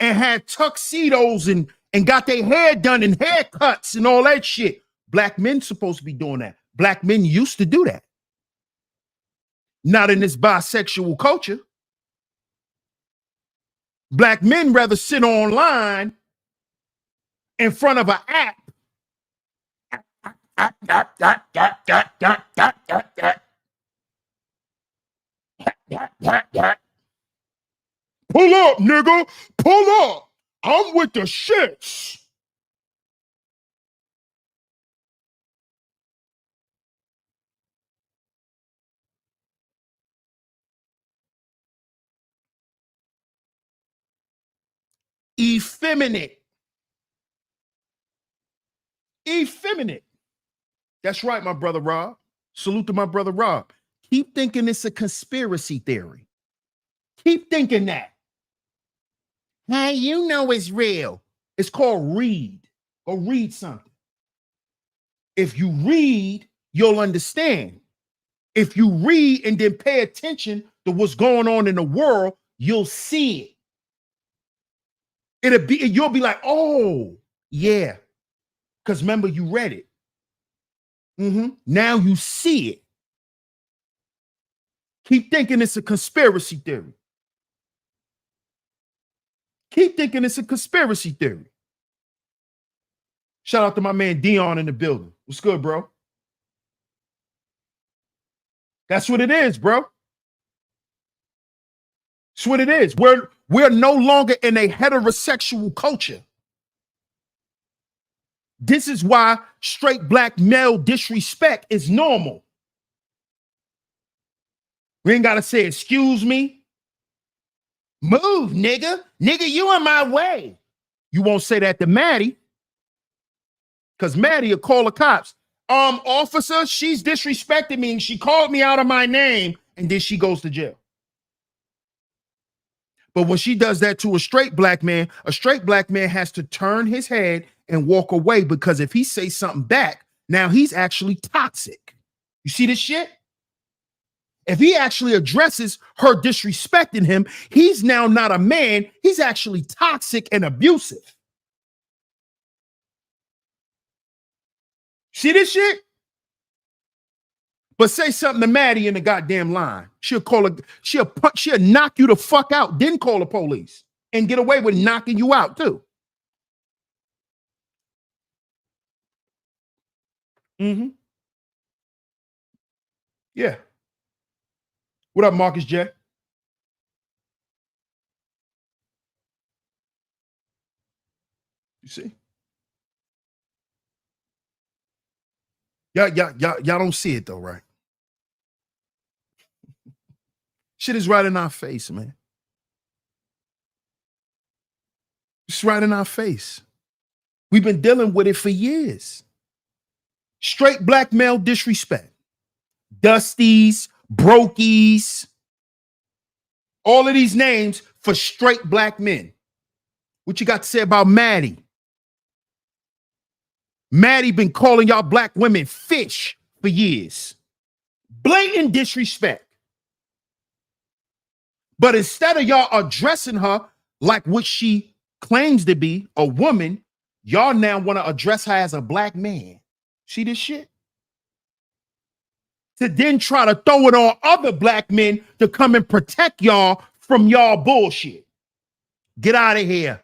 and had tuxedos and got their hair done and haircuts and all that shit. Black men supposed to be doing that. Black men used to do that. Not in this bisexual culture. Black men rather sit online in front of an app. Pull up, nigga. Pull up. I'm with the shits. Effeminate. Effeminate. That's right, my brother Rob. Salute to my brother Rob. Keep thinking it's a conspiracy theory. Keep thinking that. Hey, you know it's real. It's called read. Go read something. If you read, you'll understand. If you read and then pay attention to what's going on in the world, you'll see it. You'll be like, oh, yeah. Because remember, you read it. Now you see it. Keep thinking it's a conspiracy theory. Keep thinking it's a conspiracy theory. Shout out to my man Dion in the building. What's good, bro? That's what it is, bro. That's what it is. We're no longer in a heterosexual culture. This is why straight black male disrespect is normal. We ain't got to say, excuse me. Move, nigga. Nigga, you in my way. You won't say that to Maddie. Because Maddie will call the cops. Officer, she's disrespecting me and she called me out of my name, and then she goes to jail. But when she does that to a straight black man has to turn his head and walk away, because if he says something back, now he's actually toxic. You see this shit? If he actually addresses her disrespecting him, he's now not a man. He's actually toxic and abusive. See this shit? But say something to Maddie in the goddamn line. She'll knock you the fuck out, then call the police and get away with knocking you out too. Mm-hmm. Yeah. What up, Marcus J? You see? Y'all don't see it though, right? Shit is right in our face, man. It's right in our face. We've been dealing with it for years. Straight black male disrespect. Dusties, Brokies, all of these names for straight black men. What you got to say about Maddie? Maddie been calling y'all black women fish for years. Blatant disrespect. But instead of y'all addressing her like what she claims to be, a woman, y'all now want to address her as a black man. See this shit? To then try to throw it on other black men to come and protect y'all from y'all bullshit. Get out of here.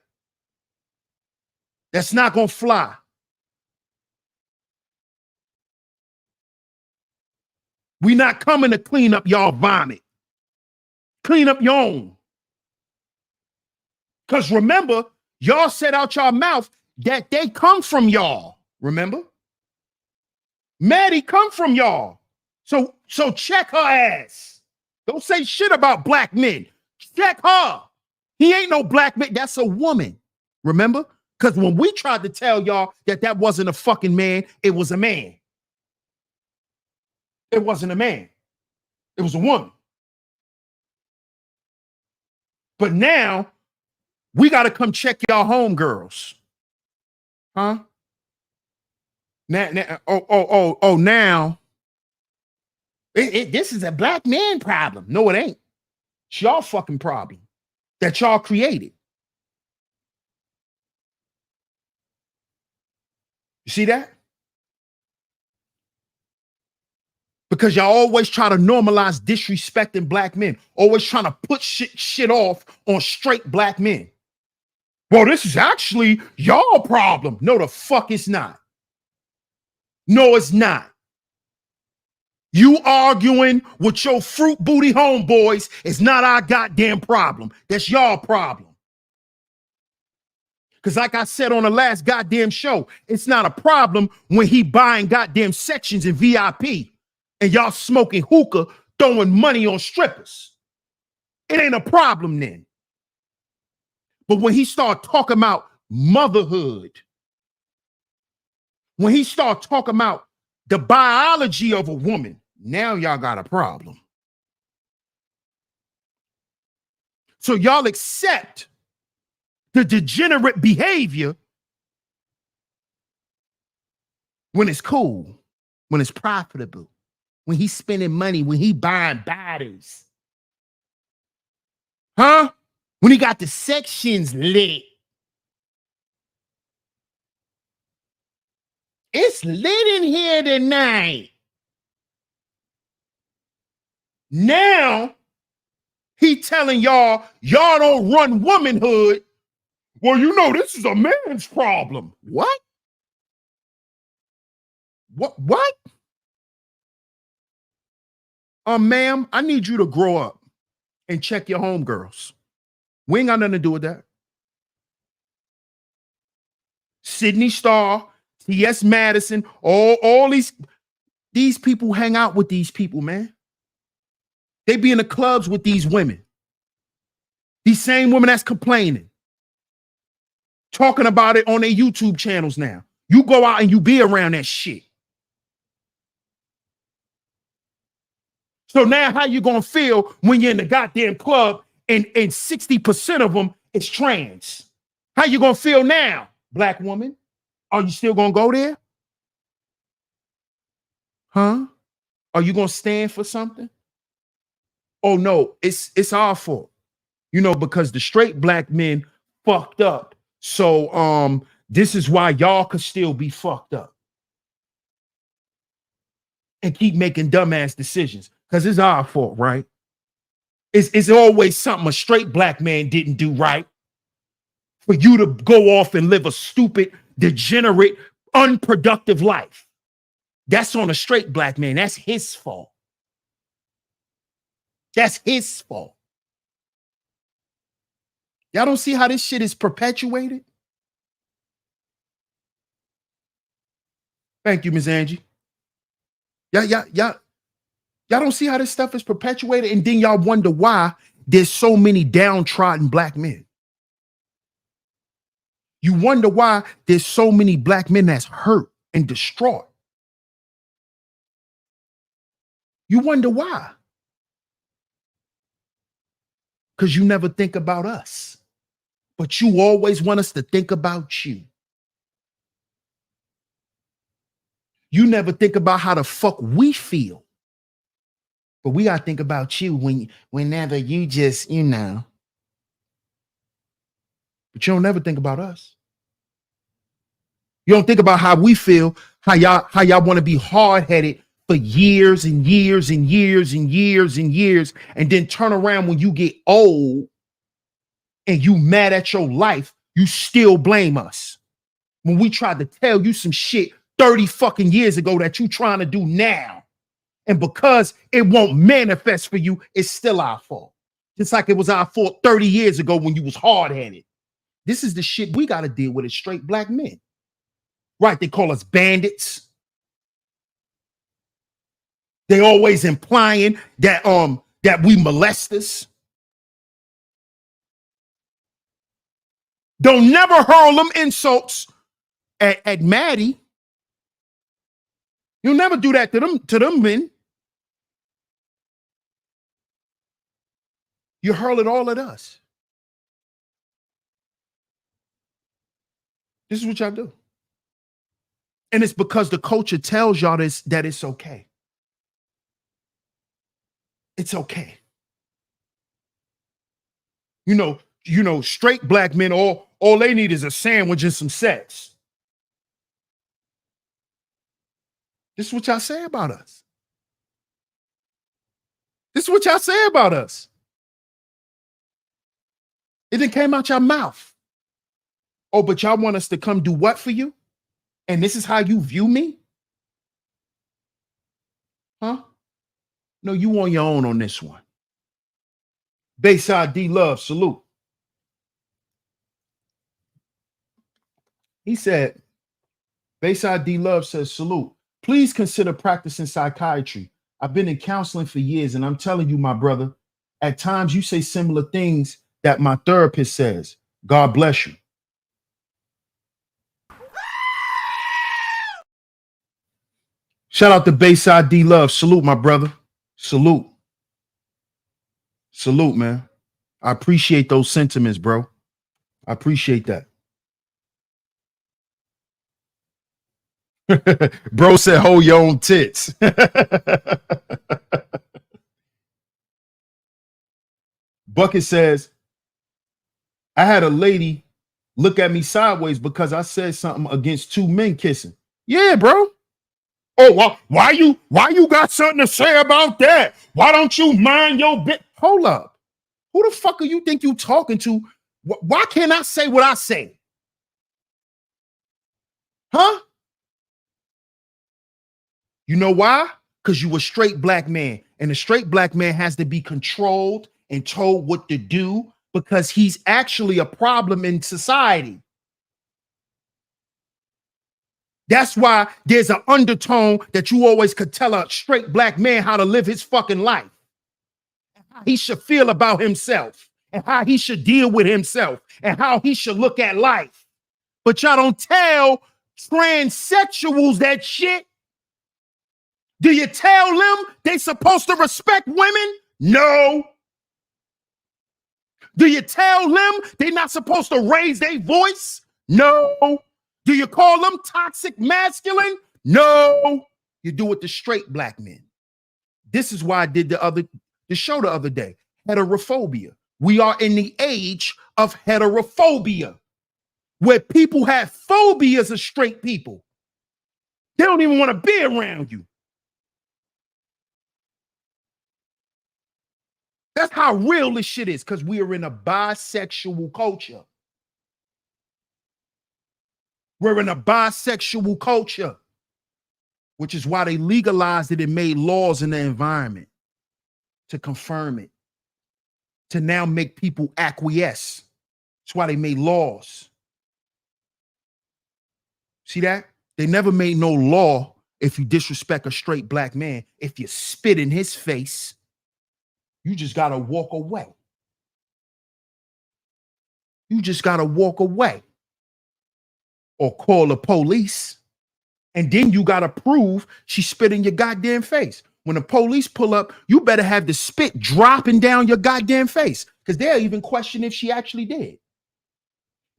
That's not gonna fly. We not coming to clean up y'all vomit. Clean up your own. Because remember, y'all said out y'all mouth that they come from y'all. Remember? Maddie come from y'all. So check her ass. Don't say shit about black men. Check her. He ain't no black man. That's a woman. Remember? Because when we tried to tell y'all that wasn't a fucking man, it was a man. It wasn't a man. It was a woman. But now we got to come check y'all homegirls. Huh? Now, now. This is a black man problem. No, it ain't. It's y'all fucking problem that y'all created. You see that? Because y'all always try to normalize disrespecting black men. Always trying to put shit off on straight black men. Well, this is actually y'all problem. No, the fuck it's not. No, it's not. You arguing with your fruit booty homeboys is not our goddamn problem. That's y'all problem. Because like I said on the last goddamn show, it's not a problem when he buying goddamn sections in VIP and y'all smoking hookah, throwing money on strippers. It ain't a problem then. But when he start talking about motherhood, when he start talking about the biology of a woman, now y'all got a problem. So y'all accept the degenerate behavior when it's cool, when it's profitable, when he's spending money, when he buying bodies. Huh? When he got the sections lit. It's lit in here tonight. Now, he telling y'all don't run womanhood. Well, you know, this is a man's problem. What? What? Ma'am, I need you to grow up and check your homegirls. We ain't got nothing to do with that. Sydney Starr, T.S. Madison, all these people hang out with these people, man. They be in the clubs with these women. These same women that's complaining. Talking about it on their YouTube channels now. You go out and you be around that shit. So now how you gonna feel when you're in the goddamn club and 60% of them is trans? How you gonna feel now, black woman? Are you still gonna go there? Huh? Are you gonna stand for something? Oh no, it's our fault. You know, because the straight black men fucked up. So this is why y'all could still be fucked up and keep making dumbass decisions. Because it's our fault, right? It's always something a straight black man didn't do right for you to go off and live a stupid, degenerate, unproductive life. That's on a straight black man. That's his fault. That's his fault. Y'all don't see how this shit is perpetuated? Thank you, Ms. Angie. Y'all don't see how this stuff is perpetuated, and then y'all wonder why there's so many downtrodden black men. You wonder why there's so many black men that's hurt and distraught. You wonder why. Because you never think about us. But you always want us to think about you. You never think about how the fuck we feel. But we gotta think about you whenever you just, you know. But you don't never think about us. You don't think about how we feel, how y'all want to be hard-headed for years and years and years and years and years, and then turn around when you get old and you mad at your life, you still blame us. When we tried to tell you some shit 30 fucking years ago that you trying to do now. And because it won't manifest for you, it's still our fault. Just like it was our fault 30 years ago when you was hard-headed. This is the shit we got to deal with as straight black men. Right, they call us bandits. They always implying that we molesters. Don't never hurl them insults at Maddie. You'll never do that to them men. You hurl it all at us. This is what y'all do. And it's because the culture tells y'all this, that it's okay. It's okay. You know, straight black men, all they need is a sandwich and some sex. This is what y'all say about us. This is what y'all say about us. It didn't came out your mouth. Oh, but y'all want us to come do what for you? And this is how you view me? Huh? No, you on your own on this one. Bayside D Love, salute. He said, Bayside D Love says, salute. Please consider practicing psychiatry. I've been in counseling for years, and I'm telling you, my brother, at times you say similar things that my therapist says. God bless you. Shout out to Bayside D Love. Salute, my brother. Salute. Salute, man. I appreciate those sentiments, bro. I appreciate that. Bro said, hold your own tits. Bucket says, I had a lady look at me sideways because I said something against two men kissing. Yeah, bro. Oh, why you got something to say about that? Why don't you mind your bit? Hold up. Who the fuck are you think you talking to? Why can't I say what I say? Huh? You know why? because you a straight black man. And a straight black man has to be controlled and told what to do because he's actually a problem in society. That's why there's an undertone that you always could tell a straight black man how to live his fucking life, and how he should feel about himself, and how he should deal with himself, and how he should look at life. But y'all don't tell transsexuals that shit. Do you tell them they supposed to respect women? No. Do you tell them they not supposed to raise their voice? No. Do you call them toxic masculine? No. You do it to straight black men. This is why I did the show the other day. Heterophobia. We are in the age of heterophobia, where people have phobias of straight people. They don't even want to be around you. That's how real this shit is, because we are in a bisexual culture. We're in a bisexual culture, which is why they legalized it and made laws in the environment to confirm it, to now make people acquiesce. That's why they made laws. See that? They never made no law if you disrespect a straight black man. If you spit in his face, you just got to walk away. You just got to walk away or call the police. And then you got to prove she spit in your goddamn face. When the police pull up, you better have the spit dropping down your goddamn face, because they'll even question if she actually did.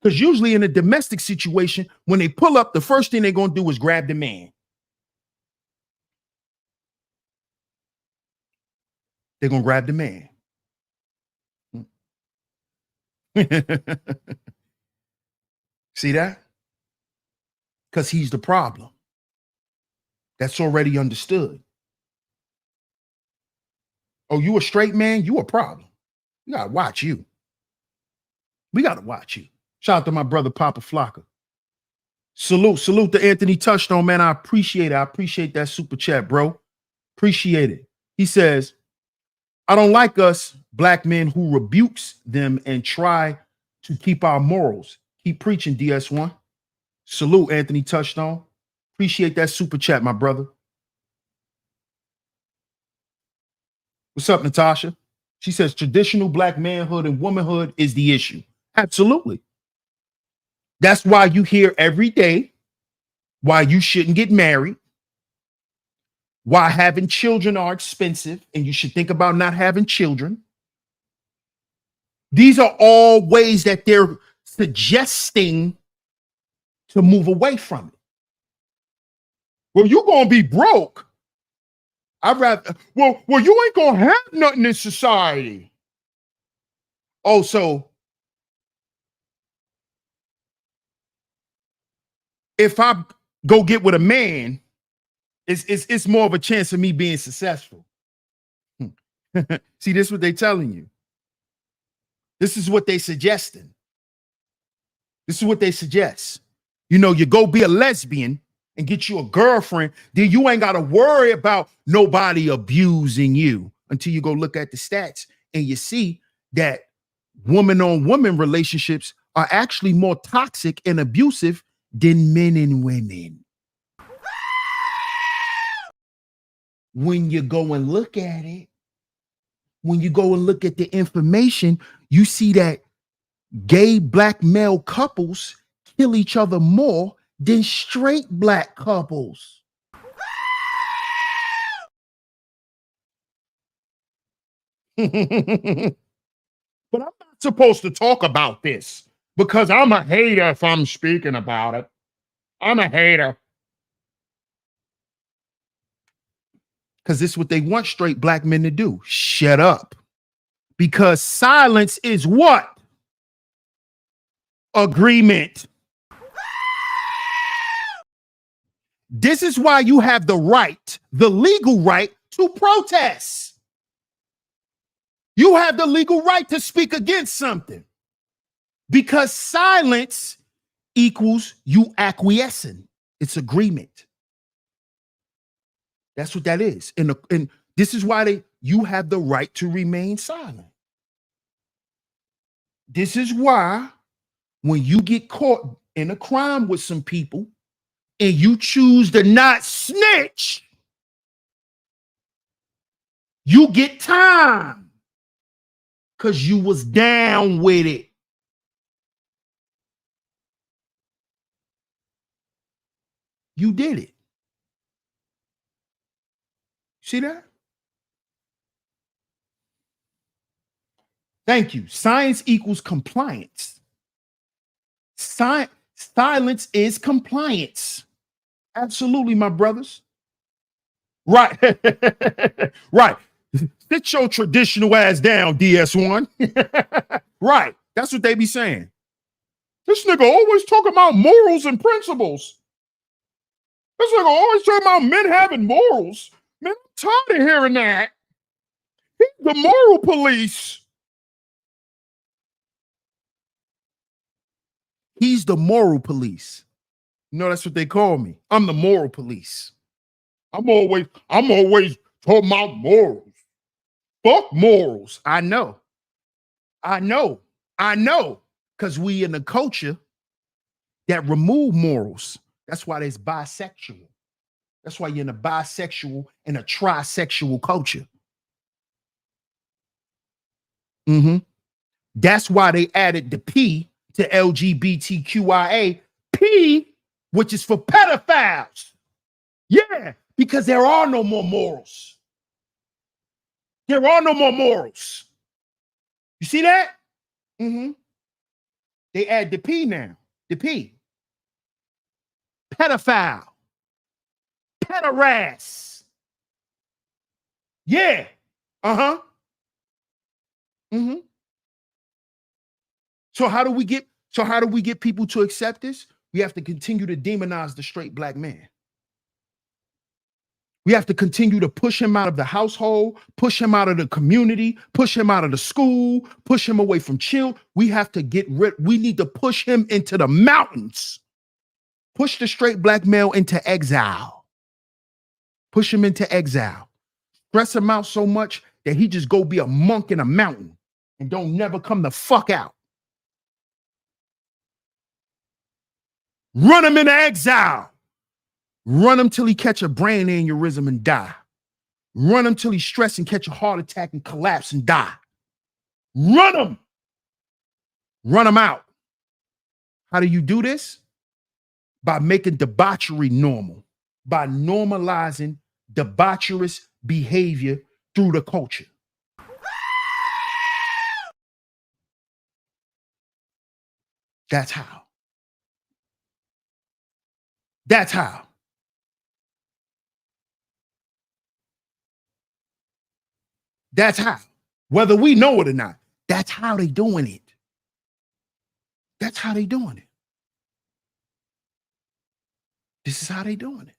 Because usually in a domestic situation, when they pull up, the first thing they're going to do is grab the man. They're going to grab the man. See that? Because he's the problem. That's already understood. Oh, you a straight man? You a problem. We got to watch you. We got to watch you. Shout out to my brother, Papa Flocka. Salute to Anthony Touchstone, man. I appreciate it. I appreciate that super chat, bro. Appreciate it. He says, I don't like us black men who rebukes them and try to keep our morals. Keep preaching, DS1. Salute, Anthony Touchstone. Appreciate that super chat, my brother. What's up, Natasha? She says traditional black manhood and womanhood is the issue. Absolutely. That's why you hear every day why you shouldn't get married, why having children are expensive, and you should think about not having children. These are all ways that they're suggesting to move away from it. Well, you're going to be broke. I'd rather, well, you ain't going to have nothing in society. Oh, so if I go get with a man, it's more of a chance of me being successful. See, this is what they're telling you. This is what they're suggesting. This is what they suggest. You know, you go be a lesbian and get you a girlfriend, then you ain't got to worry about nobody abusing you until you go look at the stats and you see that woman-on-woman relationships are actually more toxic and abusive than men and women. When you go and look at it, when you go and look at the information, you see that gay black male couples kill each other more than straight black couples. But I'm not supposed to talk about this because I'm a hater if I'm speaking about it. I'm a hater. Because this is what they want straight black men to do. Shut up. Because silence is what? Agreement. This is why you have the right, the legal right to protest. You have the legal right to speak against something. Because silence equals you acquiescing. It's agreement. That's what that is. And this is why you have the right to remain silent. This is why when you get caught in a crime with some people and you choose to not snitch, you get time because you was down with it. You did it. See that? Thank you. Science equals compliance. Silence is compliance. Absolutely, my brothers. Right. Right. Sit your traditional ass down, DS1. Right. That's what they be saying. This nigga always talking about morals and principles. This nigga always talking about men having morals. Man, I'm tired of hearing that. He's the moral police. He's the moral police. You know, that's what they call me. I'm the moral police. I'm always talking about morals. Fuck morals. I know. Because we in the culture that remove morals. That's why there's bisexual. That's why you're in a bisexual and a trisexual culture. That's why they added the P to LGBTQIA. P, which is for pedophiles. Yeah, because there are no more morals. There are no more morals. You see that? They add the P now. The P. Pedophile. Pederast. Yeah. So how do we get people to accept this? We have to continue to demonize the straight black man. We have to continue to push him out of the household, push him out of the community, push him out of the school, push him away from children. We need to push him into the mountains. Push the straight black male into exile. Push him into exile. Stress him out so much that he just go be a monk in a mountain and don't never come the fuck out. Run him into exile. Run him till he catch a brain aneurysm and die. Run him till he's stressed and catch a heart attack and collapse and die. Run him. Run him out. How do you do this? By making debauchery normal. By normalizing debaucherous behavior through the culture. That's how. That's how. That's how. Whether we know it or not, that's how they doing it. That's how they doing it. This is how they doing it.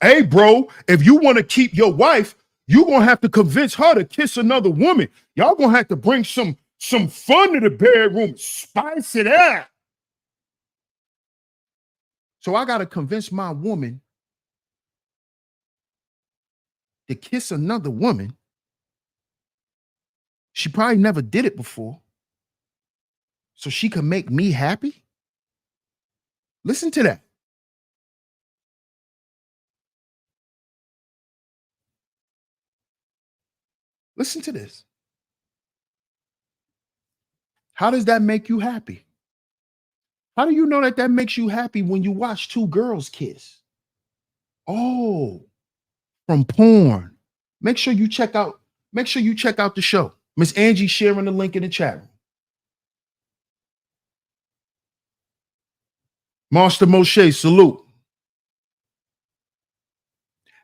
Hey, bro, if you want to keep your wife, you're going to have to convince her to kiss another woman. Y'all going to have to bring some fun to the bedroom, spice it up. So I got to convince my woman to kiss another woman. She probably never did it before. So she can make me happy. Listen to that. Listen to this. How does that make you happy? How do you know that makes you happy when you watch two girls kiss? Oh, from porn. Make sure you check out the show. Miss Angie sharing the link in the chat room. Master Moshe, salute.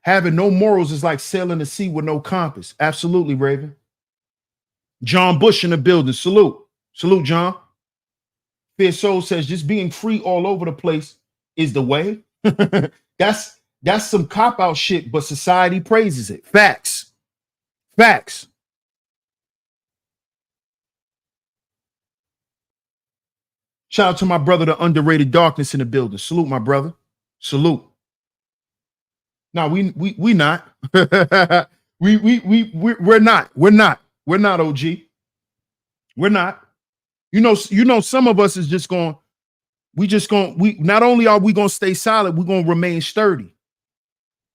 Having no morals is like sailing the sea with no compass. Absolutely, Raven. John Bush in the building. Salute. Salute, John. Fair Soul says just being free all over the place is the way. That's some cop-out shit, but society praises it. Facts. Facts. Shout out to my brother, the underrated darkness in the building. Salute, my brother. Salute. No, we not. We're not. We're not, OG. We're not. You know, some of us is just going, we not only are we gonna stay solid, we're gonna remain sturdy.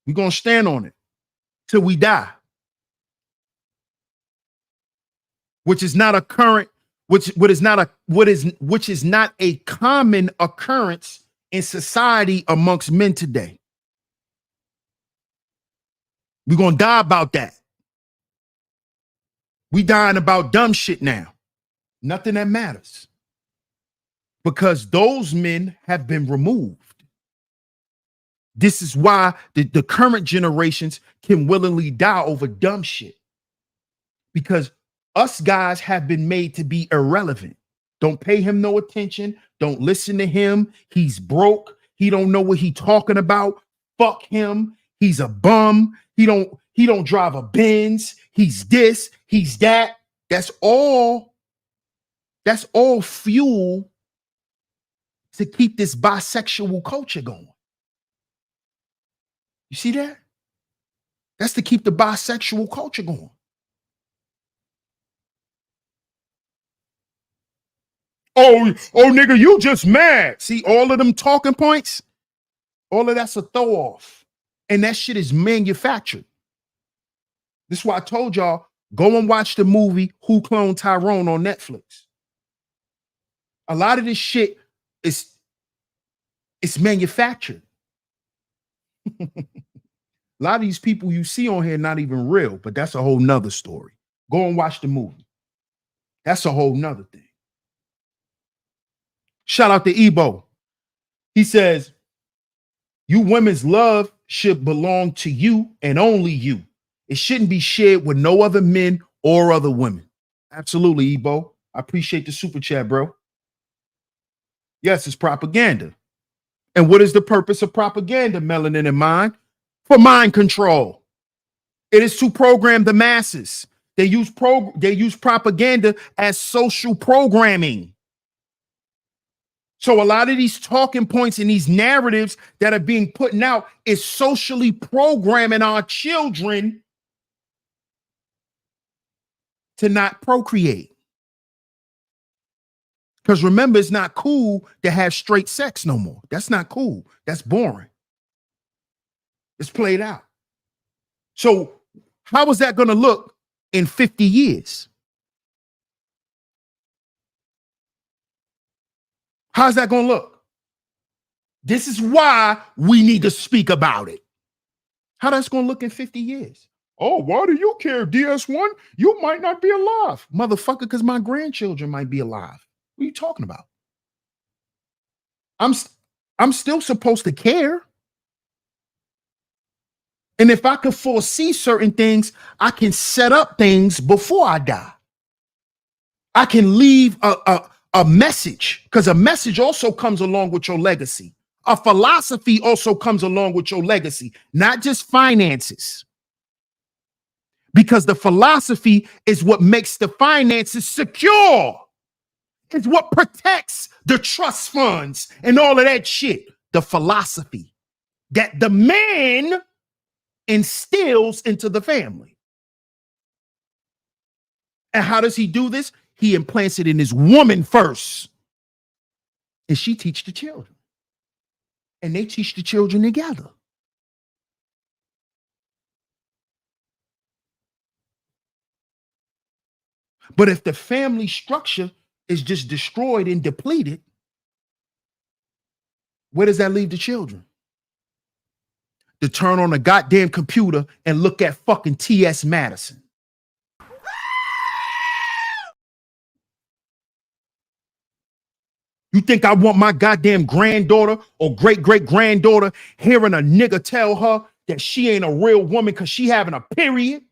We're gonna stand on it till we die. Which is not a current, which is not a common occurrence in society amongst men today. We're gonna die about that. We dying about dumb shit now. Nothing that matters. Because those men have been removed. This is why the current generations can willingly die over dumb shit. Because us guys have been made to be irrelevant. Don't pay him no attention. Don't listen to him. He's broke. He don't know what he talking about. Fuck him. He's a bum. He don't drive a Benz. He's this, he's that. That's all fuel to keep this bisexual culture going. You see that? That's to keep the bisexual culture going. Oh, nigga, you just mad. See, all of them talking points, all of that's a throw off. And that shit is manufactured. This is why I told y'all, go and watch the movie Who Cloned Tyrone on Netflix. A lot of this shit is manufactured. A lot of these people you see on here not even real, but that's a whole nother story. Go and watch the movie. That's a whole nother thing. Shout out to Ebo. He says, you women's love should belong to you and only you. It shouldn't be shared with no other men or other women. Absolutely, Ebo. I appreciate the super chat, bro. Yes, it's propaganda. And what is the purpose of propaganda, Melanin in mind? For mind control. It is to program the masses. They use propaganda as social programming. So a lot of these talking points and these narratives that are being put out is socially programming our children to not procreate. Because remember, it's not cool to have straight sex no more. That's not cool. That's boring. It's played out. So how is that going to look in 50 years? How's that going to look? This is why we need to speak about it. How that's going to look in 50 years. Oh, why do you care, DS1? You might not be alive. Motherfucker, because my grandchildren might be alive. What are you talking about? I'm still supposed to care. And if I could foresee certain things, I can set up things before I die. I can leave a message, because a message also comes along with your legacy. A philosophy also comes along with your legacy, not just finances. Because the philosophy is what makes the finances secure. It's what protects the trust funds and all of that shit. The philosophy that the man instills into the family. And how does he do this? He implants it in his woman first. And she teaches the children. And they teach the children together. But if the family structure is just destroyed and depleted, where does that leave the children? To turn on a goddamn computer and look at fucking T.S. Madison. You think I want my goddamn granddaughter or great-great-granddaughter hearing a nigga tell her that she ain't a real woman because she having a period?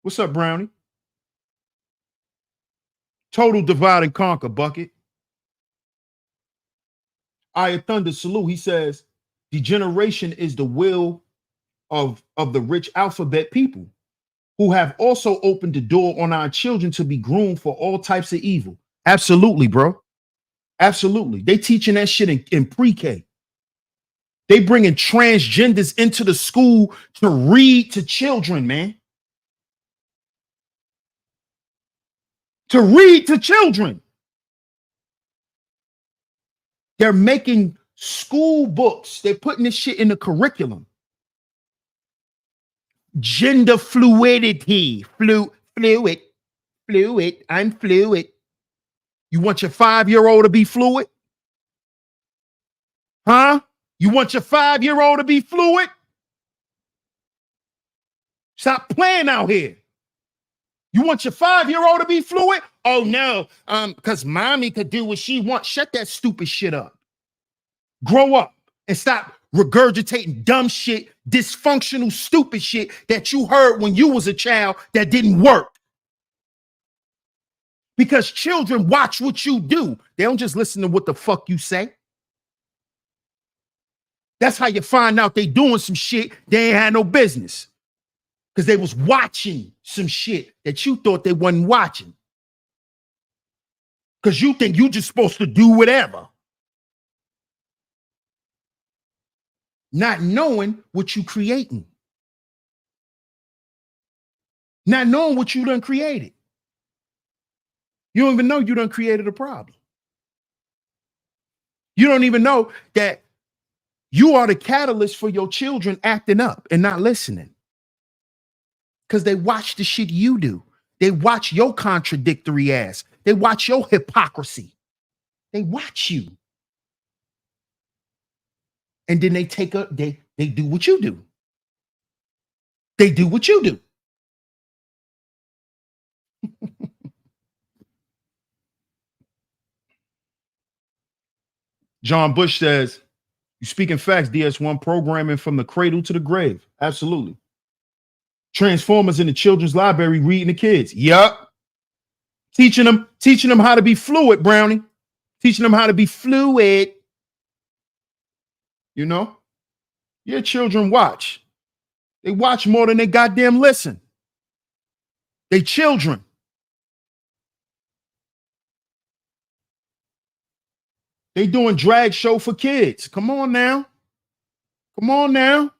What's up, Brownie? Total divide and conquer, Bucket. Aya Thunder salute. He says, degeneration is the will of the rich alphabet people who have also opened the door on our children to be groomed for all types of evil. Absolutely, bro. Absolutely. They teaching that shit in pre-K. They bringing transgenders into the school to read to children, man. To read to children. They're making school books. They're putting this shit in the curriculum. Gender fluidity. Fluid. I'm fluid. You want your 5-year-old to be fluid? Huh? You want your 5-year-old to be fluid? Stop playing out here. You want your 5-year-old to be fluid? Oh no, because mommy could do what she wants. Shut that stupid shit up. Grow up and stop regurgitating dumb shit, dysfunctional, stupid shit that you heard when you was a child that didn't work. Because children watch what you do. They don't just listen to what the fuck you say. That's how you find out they doing some shit they ain't had no business. Because they was watching some shit that you thought they wasn't watching. Because you think you just supposed to do whatever. Not knowing what you creating. Not knowing what you done created. You don't even know you done created a problem. You don't even know that you are the catalyst for your children acting up and not listening. Because they watch the shit you do. They watch your contradictory ass. They watch your hypocrisy. They watch you. And then they they do what you do. They do what you do. John Bush says, you speaking facts, DS1 programming from the cradle to the grave. Absolutely. Transformers in the children's library reading the kids. Yup. Teaching them how to be fluid, Brownie. Teaching them how to be fluid. You know? Your children watch. They watch more than they goddamn listen. They children. They doing drag show for kids. Come on now. Come on now.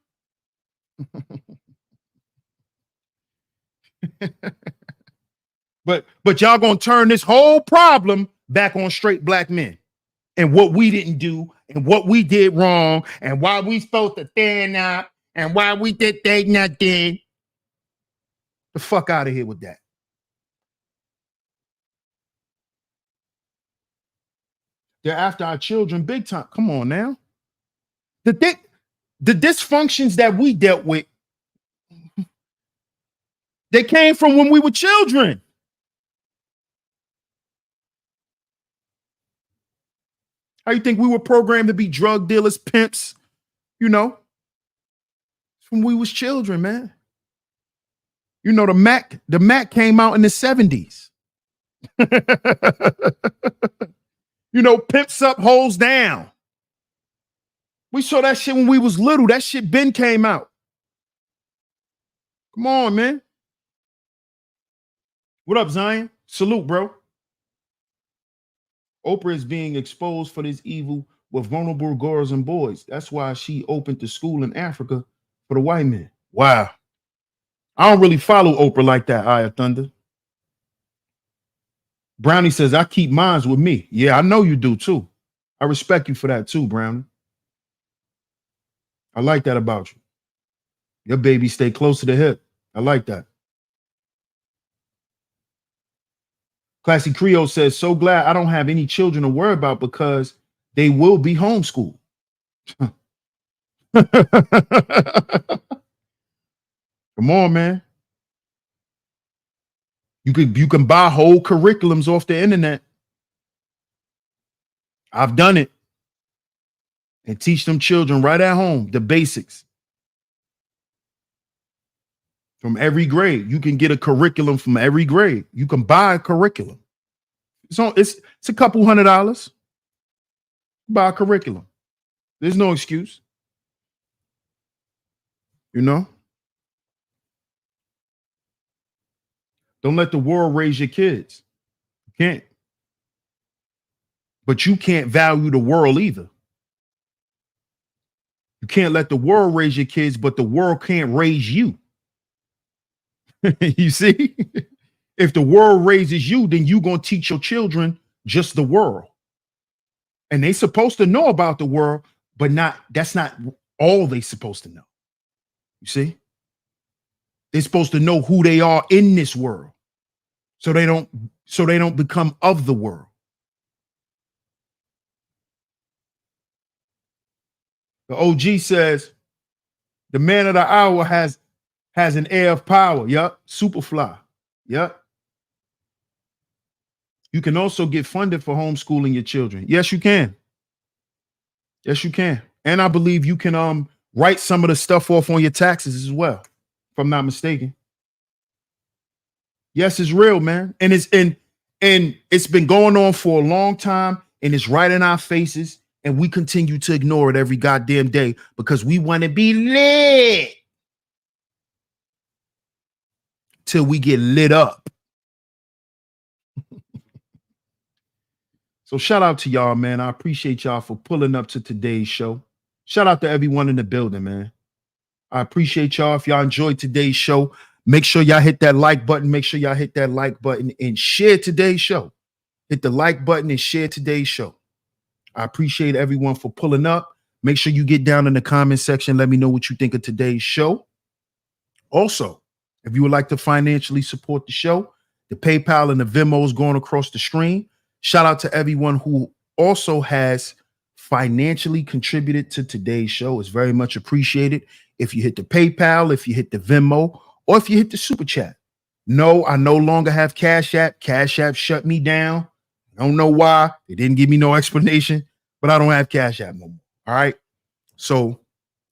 But y'all gonna turn this whole problem back on straight black men and what we didn't do and what we did wrong and why we supposed to stand up and why we did they nothing. The fuck out of here with that. They're after our children big time. Come on now. The dysfunctions that we dealt with, they came from when we were children. How you think we were programmed to be drug dealers, pimps? You know, when we was children, man. You know, the Mac came out in the 70s. You know, pimps up, hoes down. We saw that shit when we was little. That shit been came out. Come on, man. What up, Zion? Salute, bro. Oprah is being exposed for this evil with vulnerable girls and boys. That's why she opened the school in Africa for the white men. Wow. I don't really follow Oprah like that, Eye of Thunder. Brownie says, I keep mines with me. Yeah, I know you do too. I respect you for that too, Brownie. I like that about you. Your baby stay close to the hip. I like that. Classy Creole says, so glad I don't have any children to worry about because they will be homeschooled. Come on, man. You can buy whole curriculums off the internet. I've done it. And teach them children right at home the basics. From every grade. You can get a curriculum from every grade. You can buy a curriculum. So it's a couple $100. Buy a curriculum. There's no excuse. You know, don't let the world raise your kids. You can't. But you can't value the world either. You can't let the world raise your kids, but the world can't raise you. You see? If the world raises you, then you're going to teach your children just the world. And they supposed to know about the world, but that's not all they supposed to know. You see? They're supposed to know who they are in this world. So they don't become of the world. The OG says the man of the hour has an air of power. Yup. Superfly. Yup. You can also get funded for homeschooling your children. Yes, you can. Yes, you can. And I believe you can write some of the stuff off on your taxes as well, if I'm not mistaken. Yes, it's real, man. And it's been going on for a long time, and it's right in our faces, and we continue to ignore it every goddamn day because we want to be lit till we get lit up. So shout out to y'all, man. I appreciate y'all for pulling up to today's show. Shout out to everyone in the building, man. I appreciate y'all. If y'all enjoyed today's show, make sure y'all hit that like button. Make sure y'all hit that like button and share today's show. Hit the like button and share today's show. I appreciate everyone for pulling up. Make sure you get down in the comment section. Let me know what you think of today's show. Also, if you would like to financially support the show, the PayPal and the Venmo is going across the screen. Shout out to everyone who also has financially contributed to today's show. It's very much appreciated. If you hit the PayPal, if you hit the Venmo, or if you hit the Super Chat. No, I no longer have Cash App. Cash App shut me down. I don't know why. They didn't give me no explanation, but I don't have Cash App no more. All right. So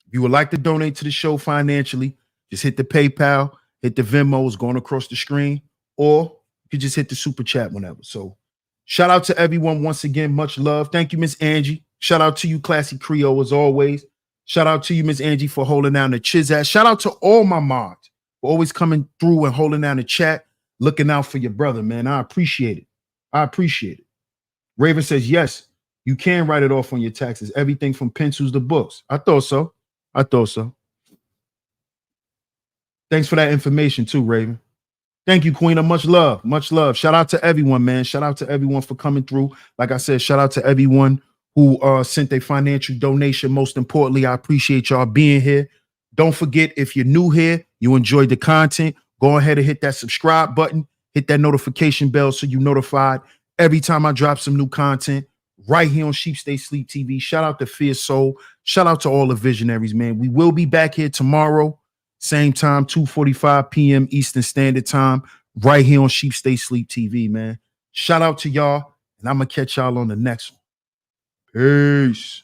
if you would like to donate to the show financially, just hit the PayPal, hit the Venmos going across the screen, or you can just hit the Super Chat whenever. So shout out to everyone once again. Much love. Thank you, Miss Angie. Shout out to you, Classy Creole, as always. Shout out to you, Miss Angie, for holding down the Chizat. Shout out to all my mods for always coming through and holding down the chat, looking out for your brother, man. I appreciate it. I appreciate it. Raven says, yes, you can write it off on your taxes. Everything from pencils to books. I thought so. I thought so. Thanks for that information too, Raven. Thank you, Queen. Much love. Much love. Shout out to everyone, man. Shout out to everyone for coming through. Like I said, shout out to everyone who sent a financial donation. Most importantly, I appreciate y'all being here. Don't forget, if you're new here, you enjoyed the content, go ahead and hit that subscribe button, hit that notification bell so you're notified every time I drop some new content right here on Sheep Stay Sleep TV. Shout out to Fierce Soul. Shout out to all the visionaries, man. We will be back here tomorrow, same time, 2:45 p.m. Eastern Standard Time, right here on Sheep Stay Sleep TV, man. Shout out to y'all, and I'm going to catch y'all on the next one. Peace.